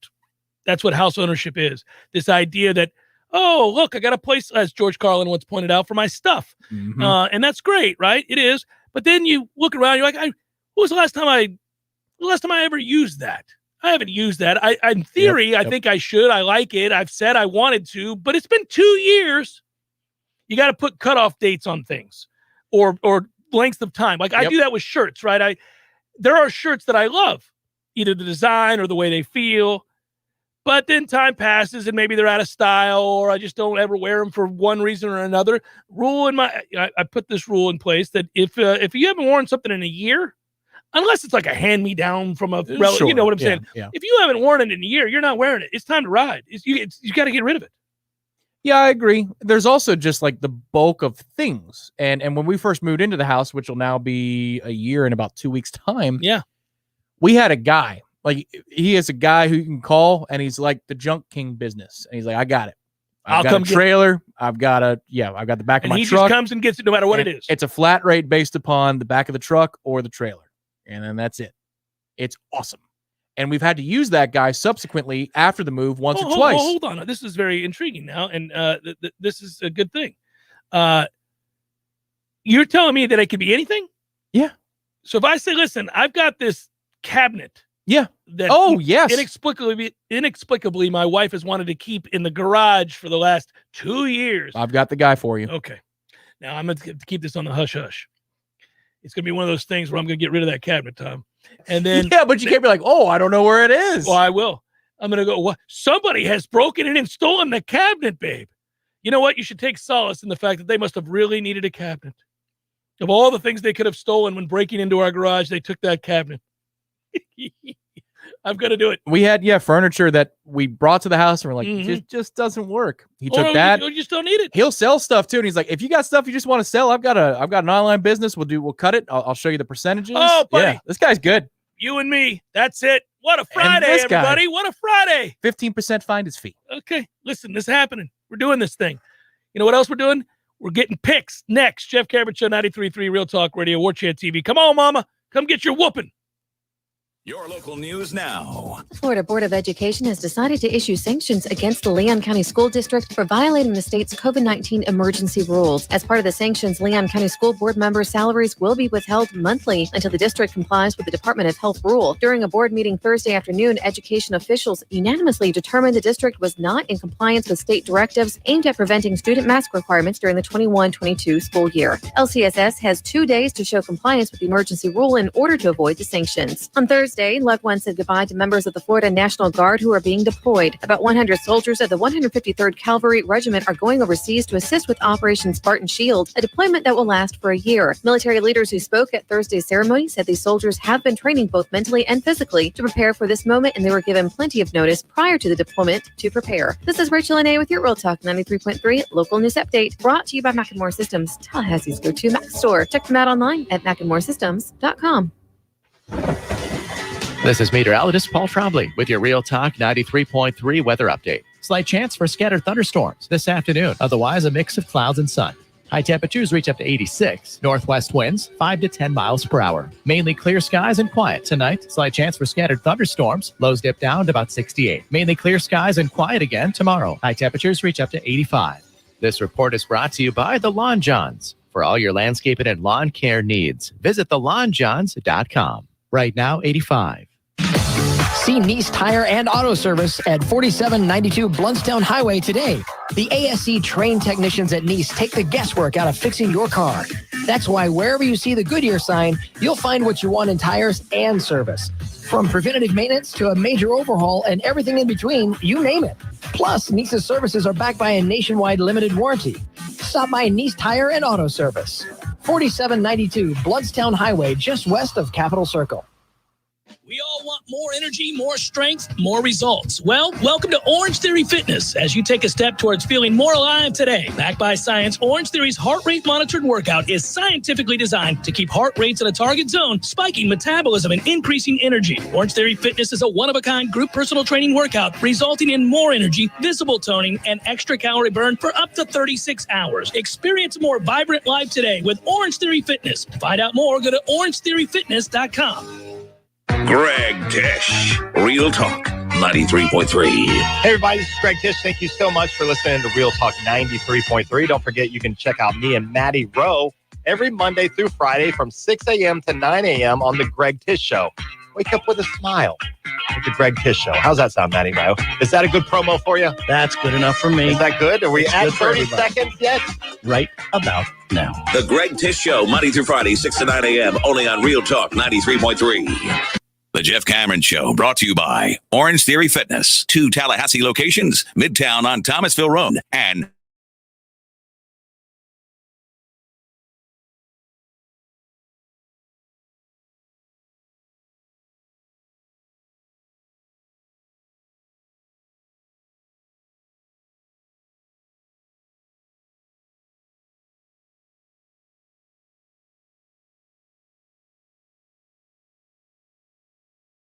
That's what house ownership is. This idea that, oh, look, I got a place, as George Carlin once pointed out, for my stuff. Mm-hmm. And that's great, right? It is. But then you look around, you're like, when was the last time I ever used that? I haven't used that. In theory, I think I should. I like it. I've said I wanted to, but it's been 2 years. You got to put cutoff dates on things or lengths of time. Like I do that with shirts, right? There are shirts that I love, either the design or the way they feel, but then time passes and maybe they're out of style or I just don't ever wear them for one reason or another. I put this rule in place that if you haven't worn something in a year, unless it's like a hand-me-down from a relative, you know what I'm saying? Yeah. If you haven't worn it in a year, you're not wearing it. It's time to ride. You got to get rid of it. Yeah, I agree. There's also just like the bulk of things. And when we first moved into the house, which will now be a year in about 2 weeks' time, we had a guy. Like he is a guy who you can call, and he's like the junk king business. And he's like, I got it. I've got a trailer. I've got the back of my truck. And he just comes and gets it no matter what it is. It's a flat rate based upon the back of the truck or the trailer. And then that's it. It's awesome. And we've had to use that guy subsequently after the move once or twice. Hold on. This is very intriguing now. And this is a good thing. You're telling me that it could be anything? Yeah. So if I say, listen, I've got this cabinet. Yeah. That inexplicably, my wife has wanted to keep in the garage for the last 2 years. I've got the guy for you. Okay. Now I'm going to keep this on the hush hush. It's going to be one of those things where I'm going to get rid of that cabinet, Tom. And then but you can't be like, oh, I don't know where it is. Well, I will. I'm going to go, what? Somebody has broken in and stolen the cabinet, babe. You know what? You should take solace in the fact that they must have really needed a cabinet. Of all the things they could have stolen when breaking into our garage, they took that cabinet. I've got to do it. We had furniture that we brought to the house and we're like, it just doesn't work. He took that. You just don't need it. He'll sell stuff too, and he's like, if you got stuff you just want to sell, I've got an online business. We'll cut it. I'll show you the percentages. Oh, buddy, yeah, this guy's good. You and me. That's it. What a Friday, everybody! What a Friday. 15% finder's fee. Okay, listen, this is happening. We're doing this thing. You know what else we're doing? We're getting picks next. Jeff Cameron Show, 93.3 Real Talk Radio, Warchant TV. Come on, mama. Come get your whooping. Your local news now. The Florida Board of Education has decided to issue sanctions against the Leon County School District for violating the state's COVID-19 emergency rules. As part of the sanctions, Leon County School Board members' salaries will be withheld monthly until the district complies with the Department of Health rule. During a board meeting Thursday afternoon, education officials unanimously determined the district was not in compliance with state directives aimed at preventing student mask requirements during the 21-22 school year. LCSS has 2 days to show compliance with the emergency rule in order to avoid the sanctions. On Thursday, loved ones said goodbye to members of the Florida National Guard who are being deployed. About 100 soldiers of the 153rd Cavalry Regiment are going overseas to assist with Operation Spartan Shield, a deployment that will last for a year. Military leaders who spoke at Thursday's ceremony said these soldiers have been training both mentally and physically to prepare for this moment, and they were given plenty of notice prior to the deployment to prepare. This is Rachel Anae with your Real Talk 93.3 local news update, brought to you by Macklemore Systems, Tallahassee's go-to Mac store. Check them out online at macklemoresystems.com. This is meteorologist Paul Trombley with your Real Talk 93.3 weather update. Slight chance for scattered thunderstorms this afternoon. Otherwise, a mix of clouds and sun. High temperatures reach up to 86. Northwest winds 5 to 10 miles per hour. Mainly clear skies and quiet tonight. Slight chance for scattered thunderstorms. Lows dip down to about 68. Mainly clear skies and quiet again tomorrow. High temperatures reach up to 85. This report is brought to you by the Lawn Johns. For all your landscaping and lawn care needs, visit thelawnjohns.com. Right now, 85. See Nice Tire and Auto Service at 4792 Bluntstown Highway today. The ASC trained technicians at Nice take the guesswork out of fixing your car. That's why wherever you see the Goodyear sign, you'll find what you want in tires and service. From preventative maintenance to a major overhaul and everything in between, you name it. Plus, Nice's services are backed by a nationwide limited warranty. Stop by Nice Tire and Auto Service. 4792 Bluntstown Highway, just west of Capitol Circle. We all want more energy, more strength, more results. Well, welcome to Orange Theory Fitness as you take a step towards feeling more alive today. Backed by science, Orange Theory's heart rate monitored workout is scientifically designed to keep heart rates in a target zone, spiking metabolism and increasing energy. Orange Theory Fitness is a one-of-a-kind group personal training workout resulting in more energy, visible toning, and extra calorie burn for up to 36 hours. Experience a more vibrant life today with Orange Theory Fitness. To find out more, go to orangetheoryfitness.com. Greg Tish, Real Talk 93.3. Hey everybody, this is Greg Tish. Thank you so much for listening to Real Talk 93.3. Don't forget you can check out me and Maddie Rowe every Monday through Friday from 6 a.m. to 9 a.m. on the Greg Tish Show. Wake up with a smile with the Greg Tish Show. How's that sound, Maddie Rowe? Is that a good promo for you? That's good enough for me. Is that good? Are we It's at good for 30 everybody. seconds yet? Right about now. The Greg Tish Show, Monday through Friday, 6 to 9 a.m., only on Real Talk 93.3. The Jeff Cameron Show, brought to you by Orange Theory Fitness. 2 Tallahassee locations, Midtown on Thomasville Road, and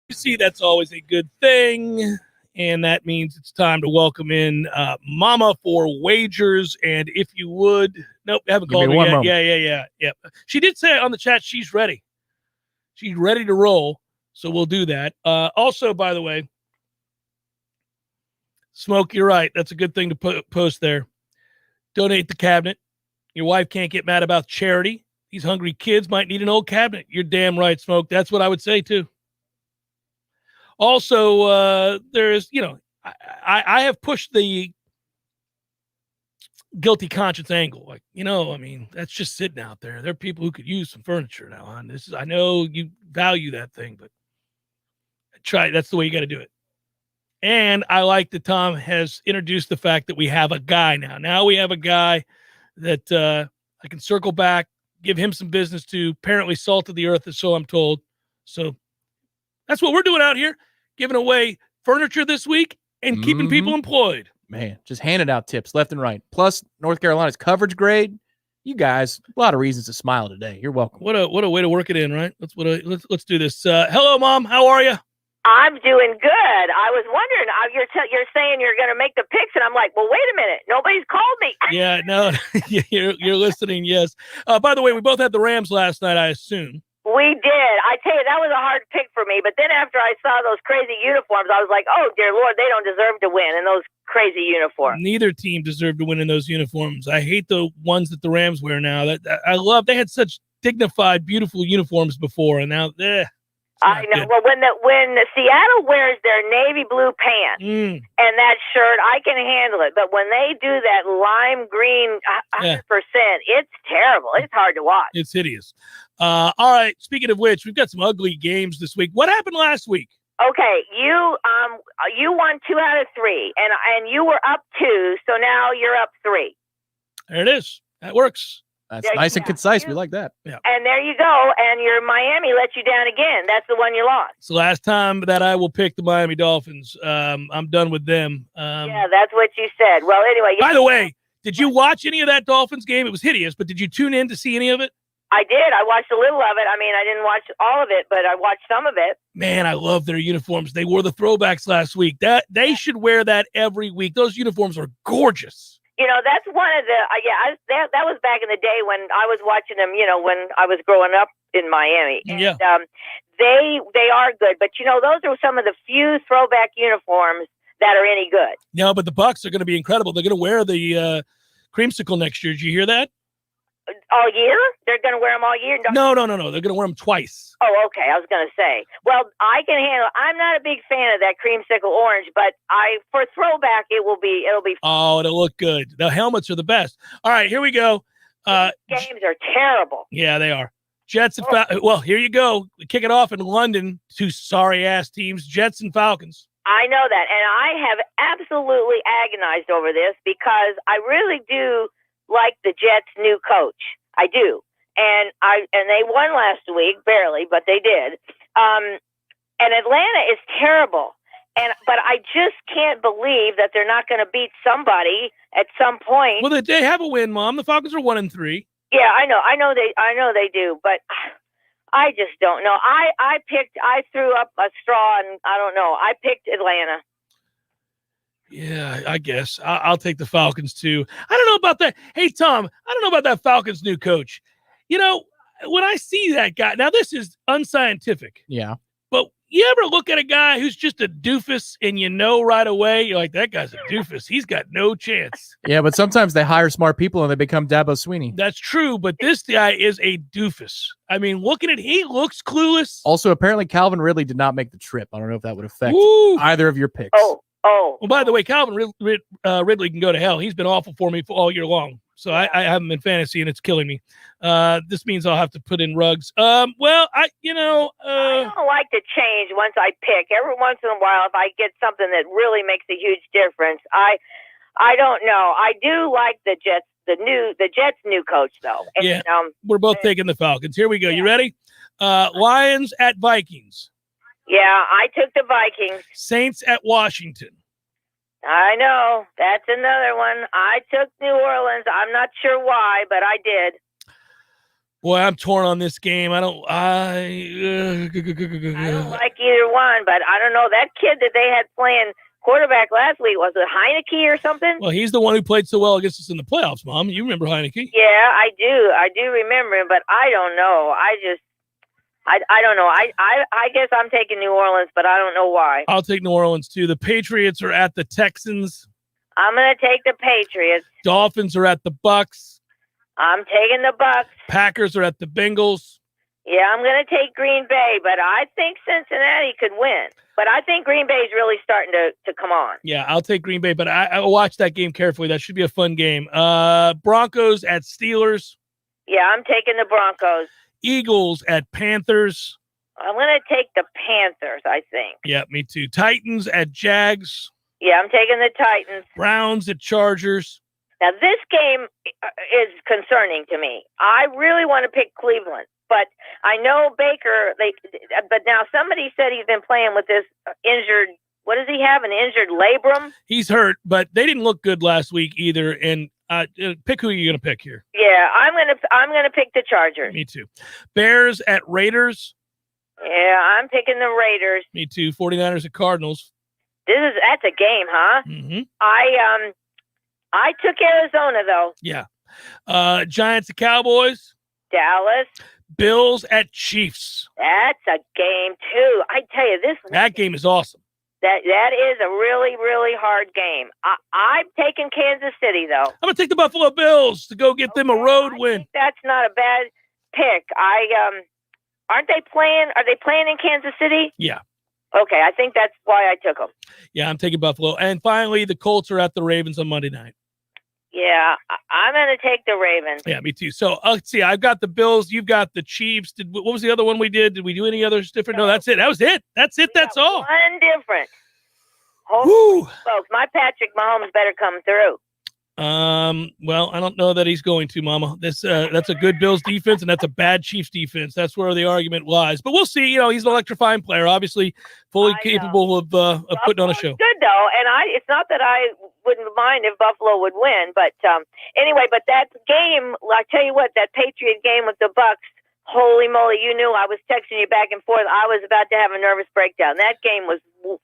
You see, that's always a good thing. And that means it's time to welcome in Mama for Wagers. And if you would, nope, haven't Give me called her one yet. moment. Yeah. She did say on the chat she's ready. She's ready to roll. So we'll do that. Also, by the way, Smoke, you're right. That's a good thing to post there. Donate the cabinet. Your wife can't get mad about charity. These hungry kids might need an old cabinet. You're damn right, Smoke. That's what I would say, too. Also, there's, I have pushed the guilty conscience angle. Like, I mean, that's just sitting out there. There are people who could use some furniture now. And I know you value that thing, but that's the way you got to do it. And I like that Tom has introduced the fact that we have a guy now. Now we have a guy that I can circle back, give him some business to. Apparently salt of the earth, so I'm told. So that's what we're doing out here, giving away furniture this week and keeping people employed. Man, just handing out tips left and right. Plus, North Carolina's coverage grade. You guys, a lot of reasons to smile today. You're welcome. What a way to work it in, right? Let's do this. Hello, Mom. How are you? I'm doing good. I was wondering, you're saying you're going to make the picks, and I'm like, well, wait a minute. Nobody's called me. Yeah, no, you're listening, yes. By the way, we both had the Rams last night, I assume. We did. I tell you, that was a hard pick for me. But then after I saw those crazy uniforms, I was like, oh, dear Lord, they don't deserve to win in those crazy uniforms. Neither team deserved to win in those uniforms. I hate the ones that the Rams wear now. They had such dignified, beautiful uniforms before, and now, I know. Well, when Seattle wears their navy blue pants and that shirt, I can handle it. But when they do that lime green 100%, it's terrible. It's hard to watch. It's hideous. All right. Speaking of which, we've got some ugly games this week. What happened last week? Okay, you won 2 out of 3, and you were up 2, so now you're up 3. There it is. That works. That's nice and concise. We like that. Yeah. And there you go. And your Miami let you down again. That's the one you lost. It's the last time that I will pick the Miami Dolphins. I'm done with them. Yeah, that's what you said. Well, anyway. By the way, did you watch any of that Dolphins game? It was hideous, but did you tune in to see any of it? I did. I watched a little of it. I mean, I didn't watch all of it, but I watched some of it. Man, I love their uniforms. They wore the throwbacks last week. They should wear that every week. Those uniforms are gorgeous. That's one of the that was back in the day when I was watching them. When I was growing up in Miami. And, they are good, but those are some of the few throwback uniforms that are any good. No, but the Bucks are going to be incredible. They're going to wear the creamsicle next year. Did you hear that? All year? They're going to wear them all year? No. They're going to wear them twice. Oh, okay. I was going to say. Well, I can handle. I'm not a big fan of that creamsicle orange, but for throwback, it'll be. Oh, it'll look good. The helmets are the best. All right, here we go. Games are terrible. Yeah, they are. Jets and well, here you go. We kick it off in London. Two sorry ass teams, Jets and Falcons. I know that, and I have absolutely agonized over this because I really do like the Jets' new coach. I do. And they won last week, barely, but they did. And Atlanta is terrible. But I just can't believe that they're not going to beat somebody at some point. Well, they have a win, Mom. The Falcons are 1-3. Yeah, I know they do, but I just don't know. I threw up a straw, and I don't know. I picked Atlanta. Yeah, I guess I'll take the Falcons too. I don't know about that. Hey, Tom, I don't know about that Falcons new coach. When I see that guy, now this is unscientific. Yeah. But you ever look at a guy who's just a doofus and right away, you're like, that guy's a doofus. He's got no chance. Yeah, but sometimes they hire smart people and they become Dabo Sweeney. That's true, but this guy is a doofus. I mean, he looks clueless. Also, apparently Calvin Ridley did not make the trip. I don't know if that would affect either of your picks. Oh. Well, by the way, Calvin Ridley can go to hell. He's been awful for me all year long. So I have him in fantasy, and it's killing me. This means I'll have to put in Ruggs. I don't like to change once I pick. Every once in a while, if I get something that really makes a huge difference, I don't know. I do like the Jets, the Jets' new coach, though. And, yeah, we're both taking the Falcons. Here we go. You ready? Lions at Vikings. Yeah, I took the Vikings. Saints at Washington. I know. That's another one. I took New Orleans. I'm not sure why, but I did. Boy, I'm torn on this game. I don't like either one, but I don't know. That kid that they had playing quarterback last week, was it Heineke or something? Well, he's the one who played so well against us in the playoffs, Mom. You remember Heineke? Yeah, I do. I do remember him, but I don't know. I don't know. I guess I'm taking New Orleans, but I don't know why. I'll take New Orleans, too. The Patriots are at the Texans. I'm going to take the Patriots. Dolphins are at the Bucks. I'm taking the Bucks. Packers are at the Bengals. Yeah, I'm going to take Green Bay, but I think Cincinnati could win. But I think Green Bay is really starting to come on. Yeah, I'll take Green Bay, but I'll watch that game carefully. That should be a fun game. Broncos at Steelers. Yeah, I'm taking the Broncos. Eagles at Panthers. I'm going to take the Panthers, I think. Yeah, me too. Titans at Jags. Yeah, I'm taking the Titans. Browns at Chargers. Now, this game is concerning to me. I really want to pick Cleveland, but I know Baker, but now somebody said he's been playing with this injured, what does he have, an injured labrum? He's hurt, but they didn't look good last week either, and pick who you're going to pick here. Yeah, I'm gonna pick the Chargers. Me too. Bears at Raiders. Yeah, I'm picking the Raiders. Me too. 49ers at Cardinals. That's a game, huh? Mm-hmm. I took Arizona though. Yeah. Giants at Cowboys. Dallas. Bills at Chiefs. That's a game too. I tell you, that game is awesome. That is a really, really hard game. I'm taking Kansas City, though. I'm going to take the Buffalo Bills to go get them a road win. That's not a bad pick. Aren't they playing? Are they playing in Kansas City? Yeah. Okay, I think that's why I took them. Yeah, I'm taking Buffalo. And finally, the Colts are at the Ravens on Monday night. Yeah, I'm going to take the Ravens. Yeah, me too. So, let's see. I've got the Bills. You've got the Chiefs. What was the other one we did? Did we do any others different? No, that's it. That was it. That's it. That's all. One different. Holy folks, my Patrick Mahomes better come through. Well, I don't know that he's going to, Mama. That's a good Bills defense, and that's a bad Chiefs defense. That's where the argument lies. But we'll see. He's an electrifying player, obviously fully capable of putting on a show. Good though, and it's not that I wouldn't mind if Buffalo would win, but anyway, but that game, I tell you what, that Patriot game with the Bucks. Holy moly, you knew I was texting you back and forth. I was about to have a nervous breakdown. That game was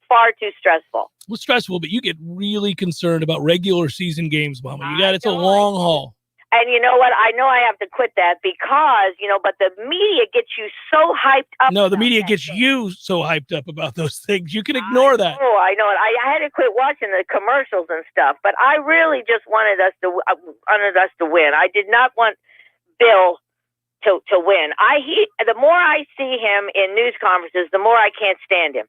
far too stressful. It was stressful, but you get really concerned about regular season games, Mama. It's a long haul. And you know what? I know I have to quit that because, but the media gets you so hyped up. No, the media gets you so hyped up about those things. You can ignore that. Oh, I know it. I had to quit watching the commercials and stuff, but I really just wanted us to win. I did not want Bill to win. The more I see him in news conferences, the more I can't stand him.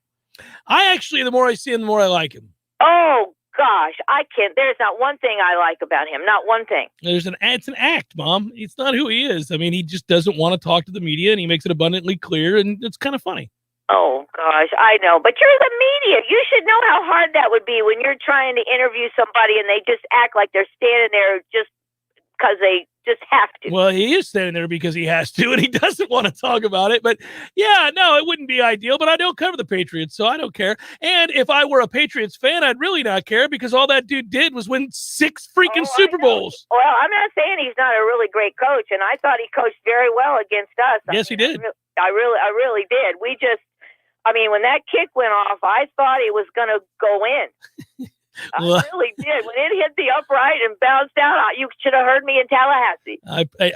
The more I see him, the more I like him. Oh, gosh, I can't. There's not one thing I like about him. Not one thing. It's an act, Mom. It's not who he is. I mean, he just doesn't want to talk to the media, and he makes it abundantly clear, and it's kind of funny. Oh, gosh, I know. But you're the media. You should know how hard that would be when you're trying to interview somebody and they just act like they're standing there just because they just have to. Well, he is standing there because he has to, and he doesn't want to talk about it. But yeah, no, it wouldn't be ideal, but I don't cover the Patriots, so I don't care. And if I were a Patriots fan, I'd really not care because all that dude did was win 6 freaking Super Bowls. Well, I'm not saying he's not a really great coach, and I thought he coached very well against us. Yes, he did. I really did. When that kick went off, I thought it was going to go in. I really did. When it hit the upright and bounced out, you should have heard me in Tallahassee.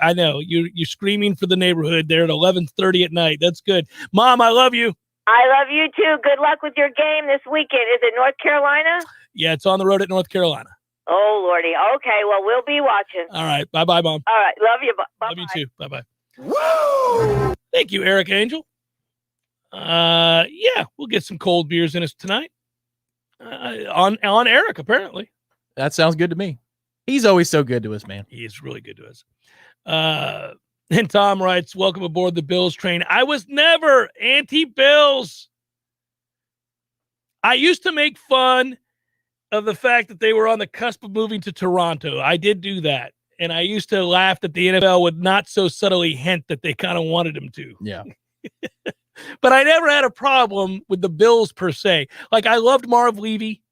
I know. You're screaming for the neighborhood there at 11:30 at night. That's good. Mom, I love you. I love you, too. Good luck with your game this weekend. Is it North Carolina? Yeah, it's on the road at North Carolina. Oh, Lordy. Okay, well, we'll be watching. All right. Bye-bye, Mom. All right. Love you. Bye-bye. Love you, too. Bye-bye. Woo! Thank you, Eric Angel. Yeah, we'll get some cold beers in us tonight. On Eric, apparently. That sounds good to me. He's always so good to us, man. He is really good to us. And Tom writes, welcome aboard the Bills train. I was never anti-Bills. I used to make fun of the fact that they were on the cusp of moving to Toronto. I did do that. And I used to laugh that the NFL would not so subtly hint that they kind of wanted them to. Yeah. But I never had a problem with the Bills per se. Like, I loved Marv Levy.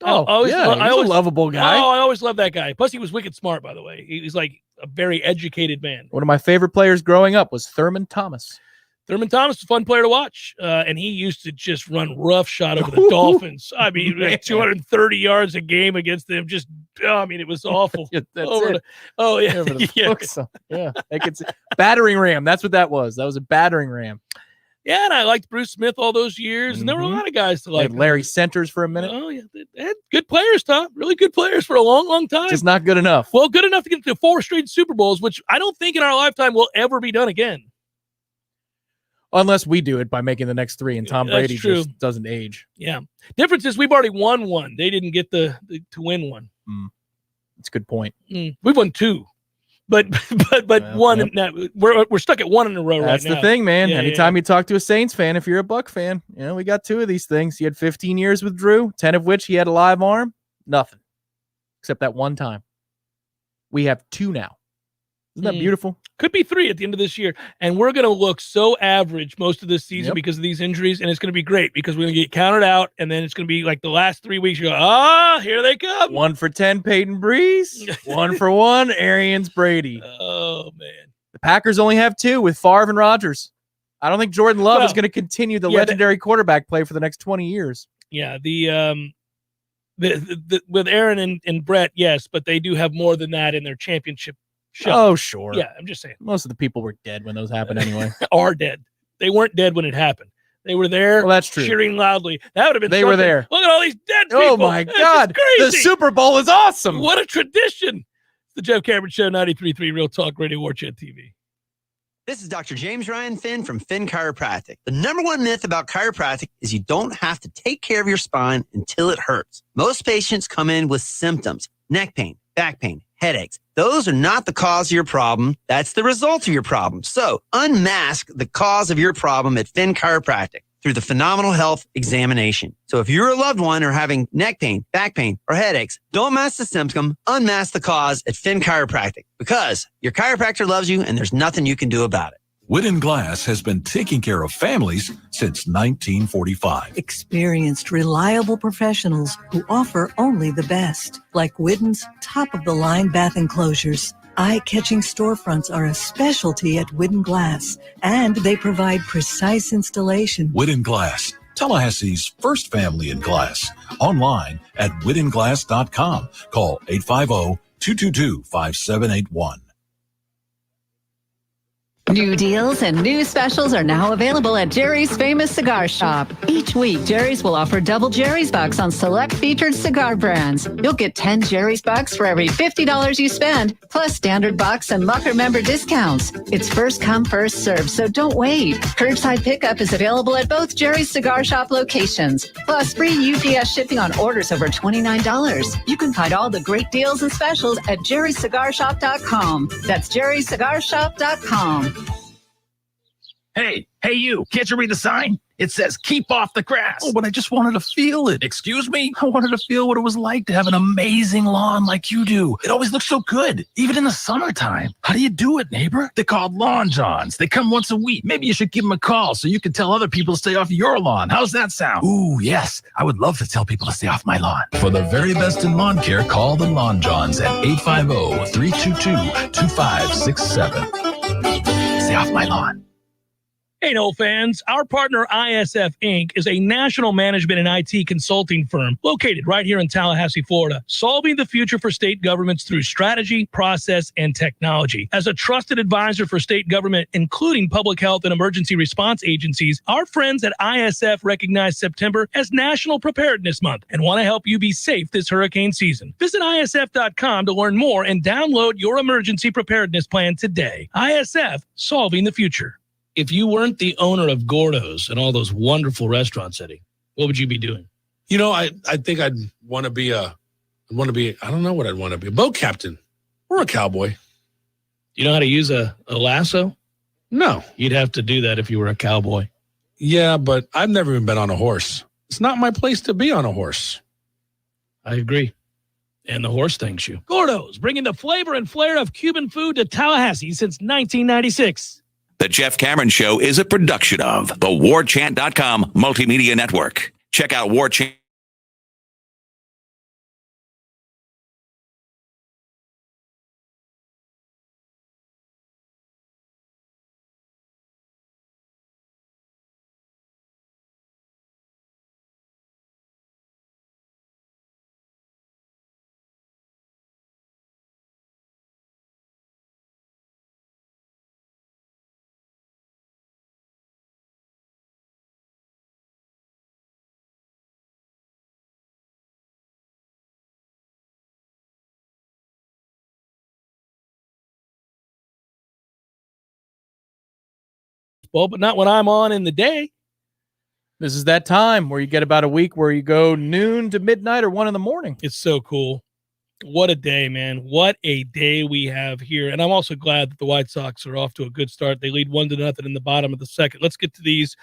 He's a lovable guy. Oh, I always loved that guy. Plus, he was wicked smart, by the way. He was like a very educated man. One of my favorite players growing up was Thurman Thomas. Thurman Thomas was a fun player to watch, and he used to just run roughshod over the Dolphins. I mean, like 230 yards a game against them. It was awful. That's it. Yeah, I could see. Battering ram. That's what that was. That was a battering ram. Yeah, and I liked Bruce Smith all those years, and there were a lot of guys to like. Larry Centers for a minute. Oh, yeah. They had good players, Tom. Really good players for a long, long time. Just not good enough. Well, good enough to get to 4 straight Super Bowls, which I don't think in our lifetime will ever be done again. Unless we do it by making the next 3, and Tom Brady just doesn't age. Yeah. Difference is we've already won 1. They didn't get to win 1. That's a good point. We've won 2. But one. Yep. We're stuck at 1 in a row right now. That's the thing, man. Anytime you talk to a Saints fan, if you're a Buck fan, we got 2 of these things. He had 15 years with Drew, 10 of which he had a live arm. Nothing. Except that one time. We have 2 now. Isn't that beautiful? Could be 3 at the end of this year. And we're going to look so average most of this season because of these injuries. And it's going to be great because we're going to get counted out. And then it's going to be like the last 3 weeks. You go, here they come. 1 for 10, Peyton Breeze. 1 for 1, Arians Brady. Oh, man. The Packers only have 2 with Favre and Rodgers. I don't think Jordan Love is going to continue the legendary quarterback play for the next 20 years. Yeah, with Aaron and Brett, yes, but they do have more than that in their championship. Oh, sure. Yeah, I'm just saying. Most of the people were dead when those happened anyway. Are dead. They weren't dead when it happened. They were there. Well, that's true. Cheering loudly. That would have been. They were there. Look at all these dead people. Oh my God! The Super Bowl is awesome. What a tradition! It's the Jeff Cameron Show, 93.3 Real Talk Radio, Warchant TV. This is Dr. James Ryan Finn from Finn Chiropractic. The number one myth about chiropractic is you don't have to take care of your spine until it hurts. Most patients come in with symptoms: neck pain, back pain, headaches. Those are not the cause of your problem. That's the result of your problem. So unmask the cause of your problem at Finn Chiropractic through the Phenomenal Health Examination. So if you're a loved one or having neck pain, back pain, or headaches, don't mask the symptom, unmask the cause at Finn Chiropractic, because your chiropractor loves you and there's nothing you can do about it. Whitten Glass has been taking care of families since 1945. Experienced, reliable professionals who offer only the best, like Whitten's top-of-the-line bath enclosures. Eye-catching storefronts are a specialty at Wooden Glass, and they provide precise installation. Wooden Glass, Tallahassee's first family in glass. Online at woodenglass.com. Call 850-222-5781. New deals and new specials are now available at Jerry's Famous Cigar Shop. Each week, Jerry's will offer double Jerry's Bucks on select featured cigar brands. You'll get 10 Jerry's Bucks for every $50 you spend, plus standard box and Mucker member discounts. It's first come, first served, so don't wait. Curbside pickup is available at both Jerry's Cigar Shop locations, plus free UPS shipping on orders over $29. You can find all the great deals and specials at jerrycigarshop.com. That's jerrycigarshop.com. Hey, you, can't you read the sign? It says, keep off the grass. Oh, but I just wanted to feel it. Excuse me? I wanted to feel what it was like to have an amazing lawn like you do. It always looks so good, even in the summertime. How do you do it, neighbor? They're called Lawn Johns. They come once a week. Maybe you should give them a call so you can tell other people to stay off your lawn. How's that sound? Ooh, yes. I would love to tell people to stay off my lawn. For the very best in lawn care, call the Lawn Johns at 850-322-2567. Stay off my lawn. Hey, Noel fans, our partner ISF Inc. is a national management and IT consulting firm located right here in Tallahassee, Florida, solving the future for state governments through strategy, process, and technology. As a trusted advisor for state government, including public health and emergency response agencies, our friends at ISF recognize September as National Preparedness Month and want to help you be safe this hurricane season. Visit ISF.com to learn more and download your emergency preparedness plan today. ISF, solving the future. If you weren't the owner of Gordo's and all those wonderful restaurants, Eddie, what would you be doing? You know, I think I'd want to be I don't know what I'd want to be, a boat captain or a cowboy. Do you know how to use a lasso? No. You'd have to do that if you were a cowboy. Yeah, but I've never even been on a horse. It's not my place to be on a horse. I agree. And the horse thanks you. Gordo's, bringing the flavor and flair of Cuban food to Tallahassee since 1996. The Jeff Cameron Show is a production of the Warchant.com Multimedia Network. Check out Warchant. Well, but not when I'm on in the day. This is that time where you get about a week where you go noon to midnight or 1 in the morning. It's so cool. What a day, man. What a day we have here. And I'm also glad that the White Sox are off to a good start. They lead 1-0 in the bottom of the second. Let's get to these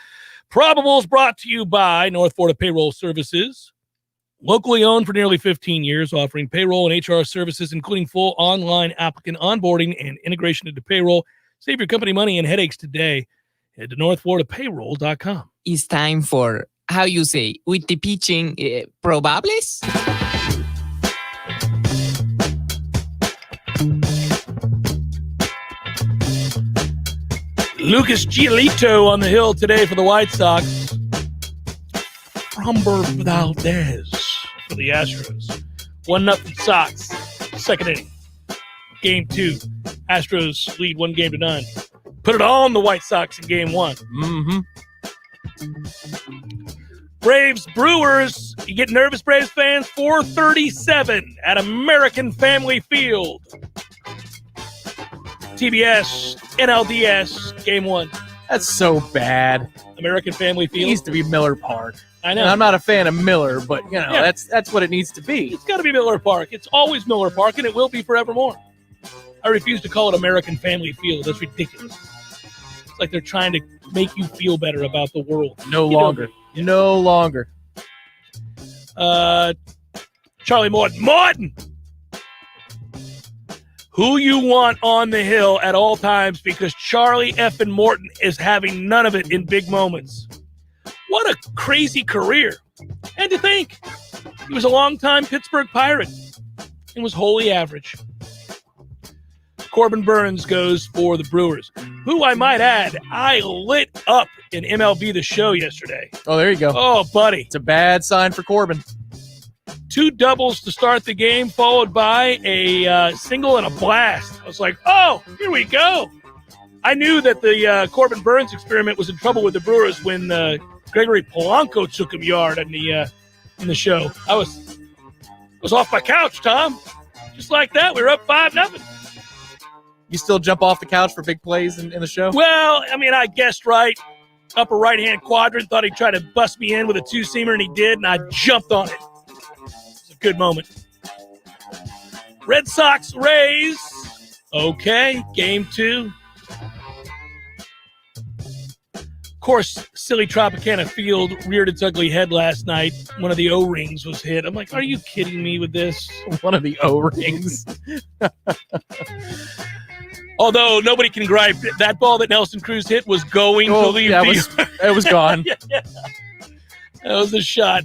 probables brought to you by North Florida Payroll Services. Locally owned for nearly 15 years, offering payroll and HR services, including full online applicant onboarding and integration into payroll. Save your company money and headaches today. Head to northfloridapayroll.com. It's time for, how you say, with the pitching, probables? Lucas Giolito on the hill today for the White Sox. Framber Valdez for the Astros. 1-0 Sox. Second inning. Game 2. Astros lead 1-9. Put it on the White Sox in game 1. Mm-hmm. Braves, Brewers. You get nervous, Braves fans? 4:37 at American Family Field. TBS, NLDS, game 1. That's so bad. American Family Field. It needs to be Miller Park. I know. And I'm not a fan of Miller, but, you know, that's what it needs to be. It's got to be Miller Park. It's always Miller Park, and it will be forevermore. I refuse to call it American Family Field. That's ridiculous. It's like they're trying to make you feel better about the world. No longer. Charlie Morton. Morton! Who you want on the hill at all times, because Charlie effing Morton is having none of it in big moments. What a crazy career. And to think, he was a longtime Pittsburgh Pirate and was wholly average. Corbin Burns goes for the Brewers, who I might add, I lit up in MLB The Show yesterday. Oh, there you go. Oh, buddy. It's a bad sign for Corbin. 2 doubles to start the game, followed by a single and a blast. I was like, oh, here we go. I knew that the Corbin Burns experiment was in trouble with the Brewers when Gregory Polanco took him yard in the show. I was off my couch, Tom. Just like that, we were up 5-0. You still jump off the couch for big plays in the show? Well, I mean, I guessed right. Upper right-hand quadrant. Thought he'd try to bust me in with a 2-seamer, and he did, and I jumped on it. It's a good moment. Red Sox, Rays. Okay, game 2. Of course, silly Tropicana Field reared its ugly head last night. One of the O-rings was hit. I'm like, are you kidding me with this? One of the O-rings. Although nobody can gripe, that ball that Nelson Cruz hit was going to leave it was gone. Yeah. That was a shot.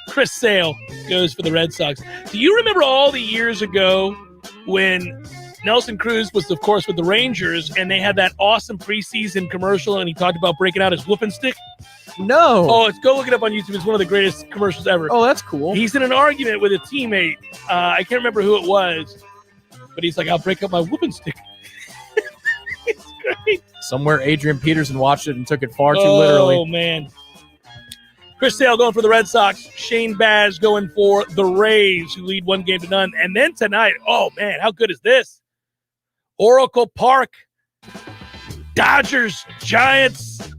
Chris Sale goes for the Red Sox. Do you remember all the years ago when Nelson Cruz was, of course, with the Rangers, and they had that awesome preseason commercial, and he talked about breaking out his whooping stick? No. Oh, go look it up on YouTube. It's one of the greatest commercials ever. Oh, that's cool. He's in an argument with a teammate. I can't remember who it was, but he's like, I'll break up my whooping stick. It's great. Somewhere Adrian Peterson watched it and took it far too literally. Oh, man. Chris Sale going for the Red Sox. Shane Baz going for the Rays, who lead 1-0. And then tonight, oh, man, how good is this? Oracle Park, Dodgers, Giants,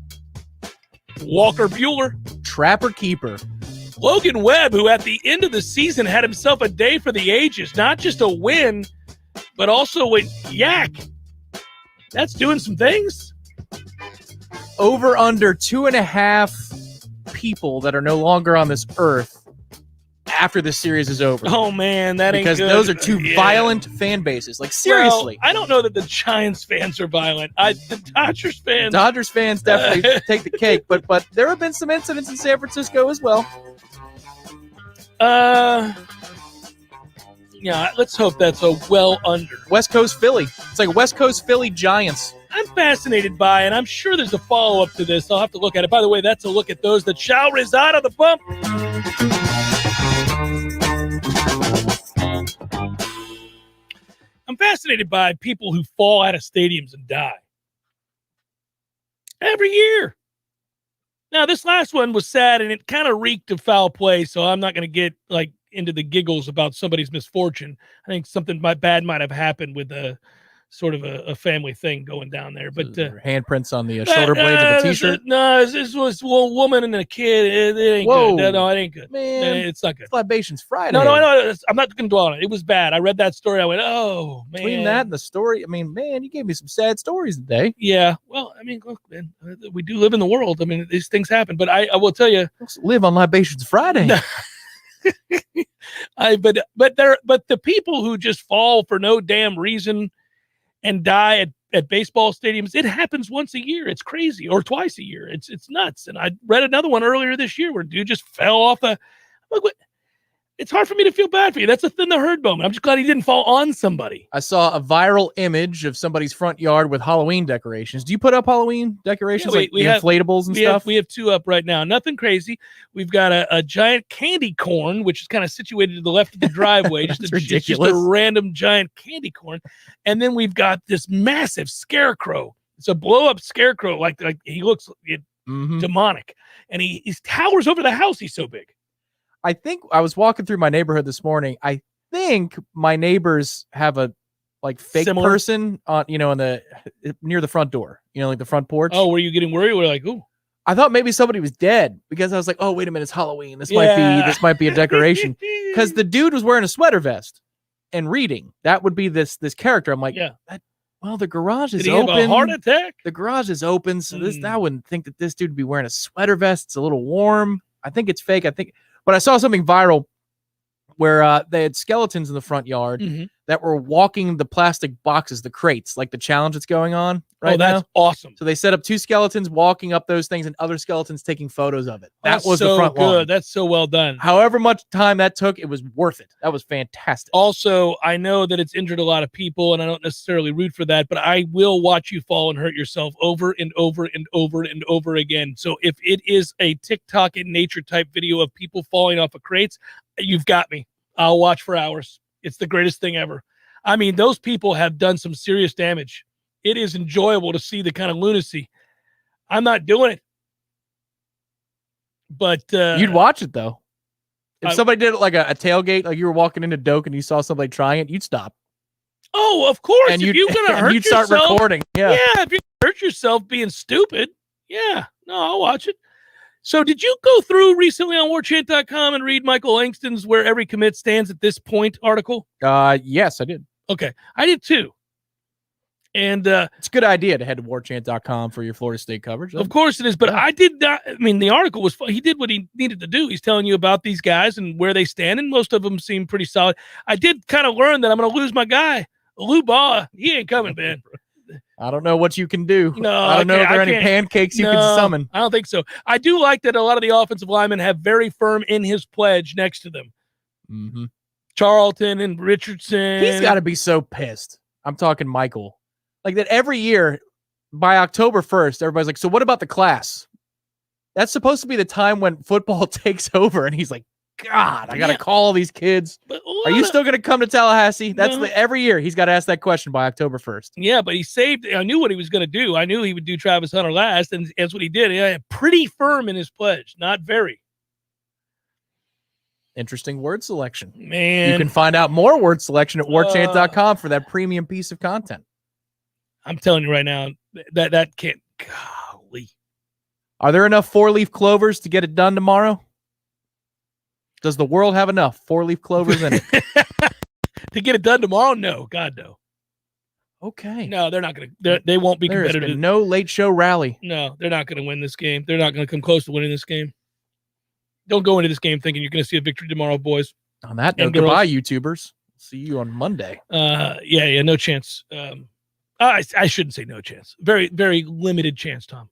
Walker Buehler. Trapper keeper. Logan Webb, who at the end of the season had himself a day for the ages, not just a win, but also went yak. That's doing some things. Over under 2.5 people that are no longer on this earth after the series is over. Oh, man, that ain't good. Because those are two violent fan bases. Like, seriously. Well, I don't know that the Giants fans are violent. The Dodgers fans. Dodgers fans definitely take the cake, but there have been some incidents in San Francisco as well. Yeah, let's hope that's a well under. West Coast Philly. It's like West Coast Philly Giants. I'm fascinated by, and I'm sure there's a follow-up to this. I'll have to look at it. By the way, that's a look at those that shall reside on the bump. I'm fascinated by people who fall out of stadiums and die. Every year. Now, this last one was sad, and it kind of reeked of foul play, so I'm not going to get into the giggles about somebody's misfortune. I think something bad might have happened with a sort of a family thing going down there. But handprints on the shoulder blades of a T-shirt? No, this was a woman and a kid. It ain't good. No, it ain't good. Man, it's not good. It's Libations Friday. No, I'm not going to dwell on it. It was bad. I read that story. I went, oh, man. Between that and the story, I mean, man, you gave me some sad stories today. Yeah. Well, I mean, look, man, we do live in the world. I mean, these things happen. But I will tell you. Live on Libations Friday. But the people who just fall for no damn reason and die at baseball stadiums, it happens once a year. It's crazy, or twice a year. It's nuts. And I read another one earlier this year where a dude just fell off the. Look, what? It's hard for me to feel bad for you. That's a thin the herd moment. I'm just glad he didn't fall on somebody. I saw a viral image of somebody's front yard with Halloween decorations. Do you put up Halloween decorations, we have inflatables and stuff? We have 2 up right now. Nothing crazy. We've got a giant candy corn, which is kind of situated to the left of the driveway. That's ridiculous. Just a random giant candy corn. And then we've got this massive scarecrow. It's a blow-up scarecrow. Like he looks demonic. And he towers over the house. He's so big. I think I was walking through my neighborhood this morning. I think my neighbors have a fake Similar? person on, in the near the front door, like the front porch. Oh, were you getting worried? We're like, ooh. I thought maybe somebody was dead because I was like, oh, wait a minute, it's Halloween. This might be a decoration. Because the dude was wearing a sweater vest and reading. That would be this character. I'm like, well, the garage is Did he open. have a heart attack? The garage is open, so I wouldn't think that this dude would be wearing a sweater vest. It's a little warm. I think it's fake. But I saw something viral where they had skeletons in the front yard that were walking the plastic boxes, the crates, like the challenge that's going on right that's now. awesome. So they set up 2 skeletons walking up those things and other skeletons taking photos of it. That was so the front good. lawn. That's so well done. However much time that took, it was worth it. That was fantastic. Also, I know that it's injured a lot of people, and I don't necessarily root for that, but I will watch you fall and hurt yourself over and over and over and over again. So if it is a TikTok in nature type video of people falling off of crates, you've got me. I'll watch for hours. It's the greatest thing ever. I mean, those people have done some serious damage. It is enjoyable to see the kind of lunacy. I'm not doing it. But you'd watch it, though. If somebody did it like a tailgate, like you were walking into Doak and you saw somebody trying it, you'd stop. Oh, of course. And if you're going to hurt you'd yourself. start recording. Yeah. If you hurt yourself being stupid. Yeah. No, I'll watch it. So did you go through recently on warchant.com and read Michael Langston's Where Every Commit Stands at This Point article? Yes, I did. Okay. I did too. And it's a good idea to head to warchant.com for your Florida State coverage. Of course it is, but I did not. I mean, the article was fun. He did what he needed to do. He's telling you about these guys and where they stand, and most of them seem pretty solid. I did kind of learn that I'm going to lose my guy, Lou Baugh. He ain't coming, man. I don't know what you can do. No, I don't know if there are any pancakes you can summon. I don't think so. I do like that a lot of the offensive linemen have very firm in his pledge next to them. Mm-hmm. Charlton and Richardson. He's got to be so pissed. I'm talking Michael. Like that every year by October 1st, everybody's like, so what about the class? That's supposed to be the time when football takes over. And he's like, God, I got to call all these kids. Are you still going to come to Tallahassee? That's every year he's got to ask that question by October 1st. Yeah, but he saved. I knew what he was going to do. I knew he would do Travis Hunter last, and that's what he did. He had pretty firm in his pledge, not very. Interesting word selection. Man. You can find out more word selection at warchant.com for that premium piece of content. I'm telling you right now, that can't. Golly. Are there enough 4-leaf clovers to get it done tomorrow? Does the world have enough 4-leaf clovers in it? To get it done tomorrow? No. God, no. Okay. No, they're not going to. They won't be competitive. There's been no late show rally. No, they're not going to win this game. They're not going to come close to winning this game. Don't go into this game thinking you're going to see a victory tomorrow, boys. On that note, goodbye, YouTubers. See you on Monday. Yeah, no chance. I shouldn't say no chance. Very, very limited chance, Tom.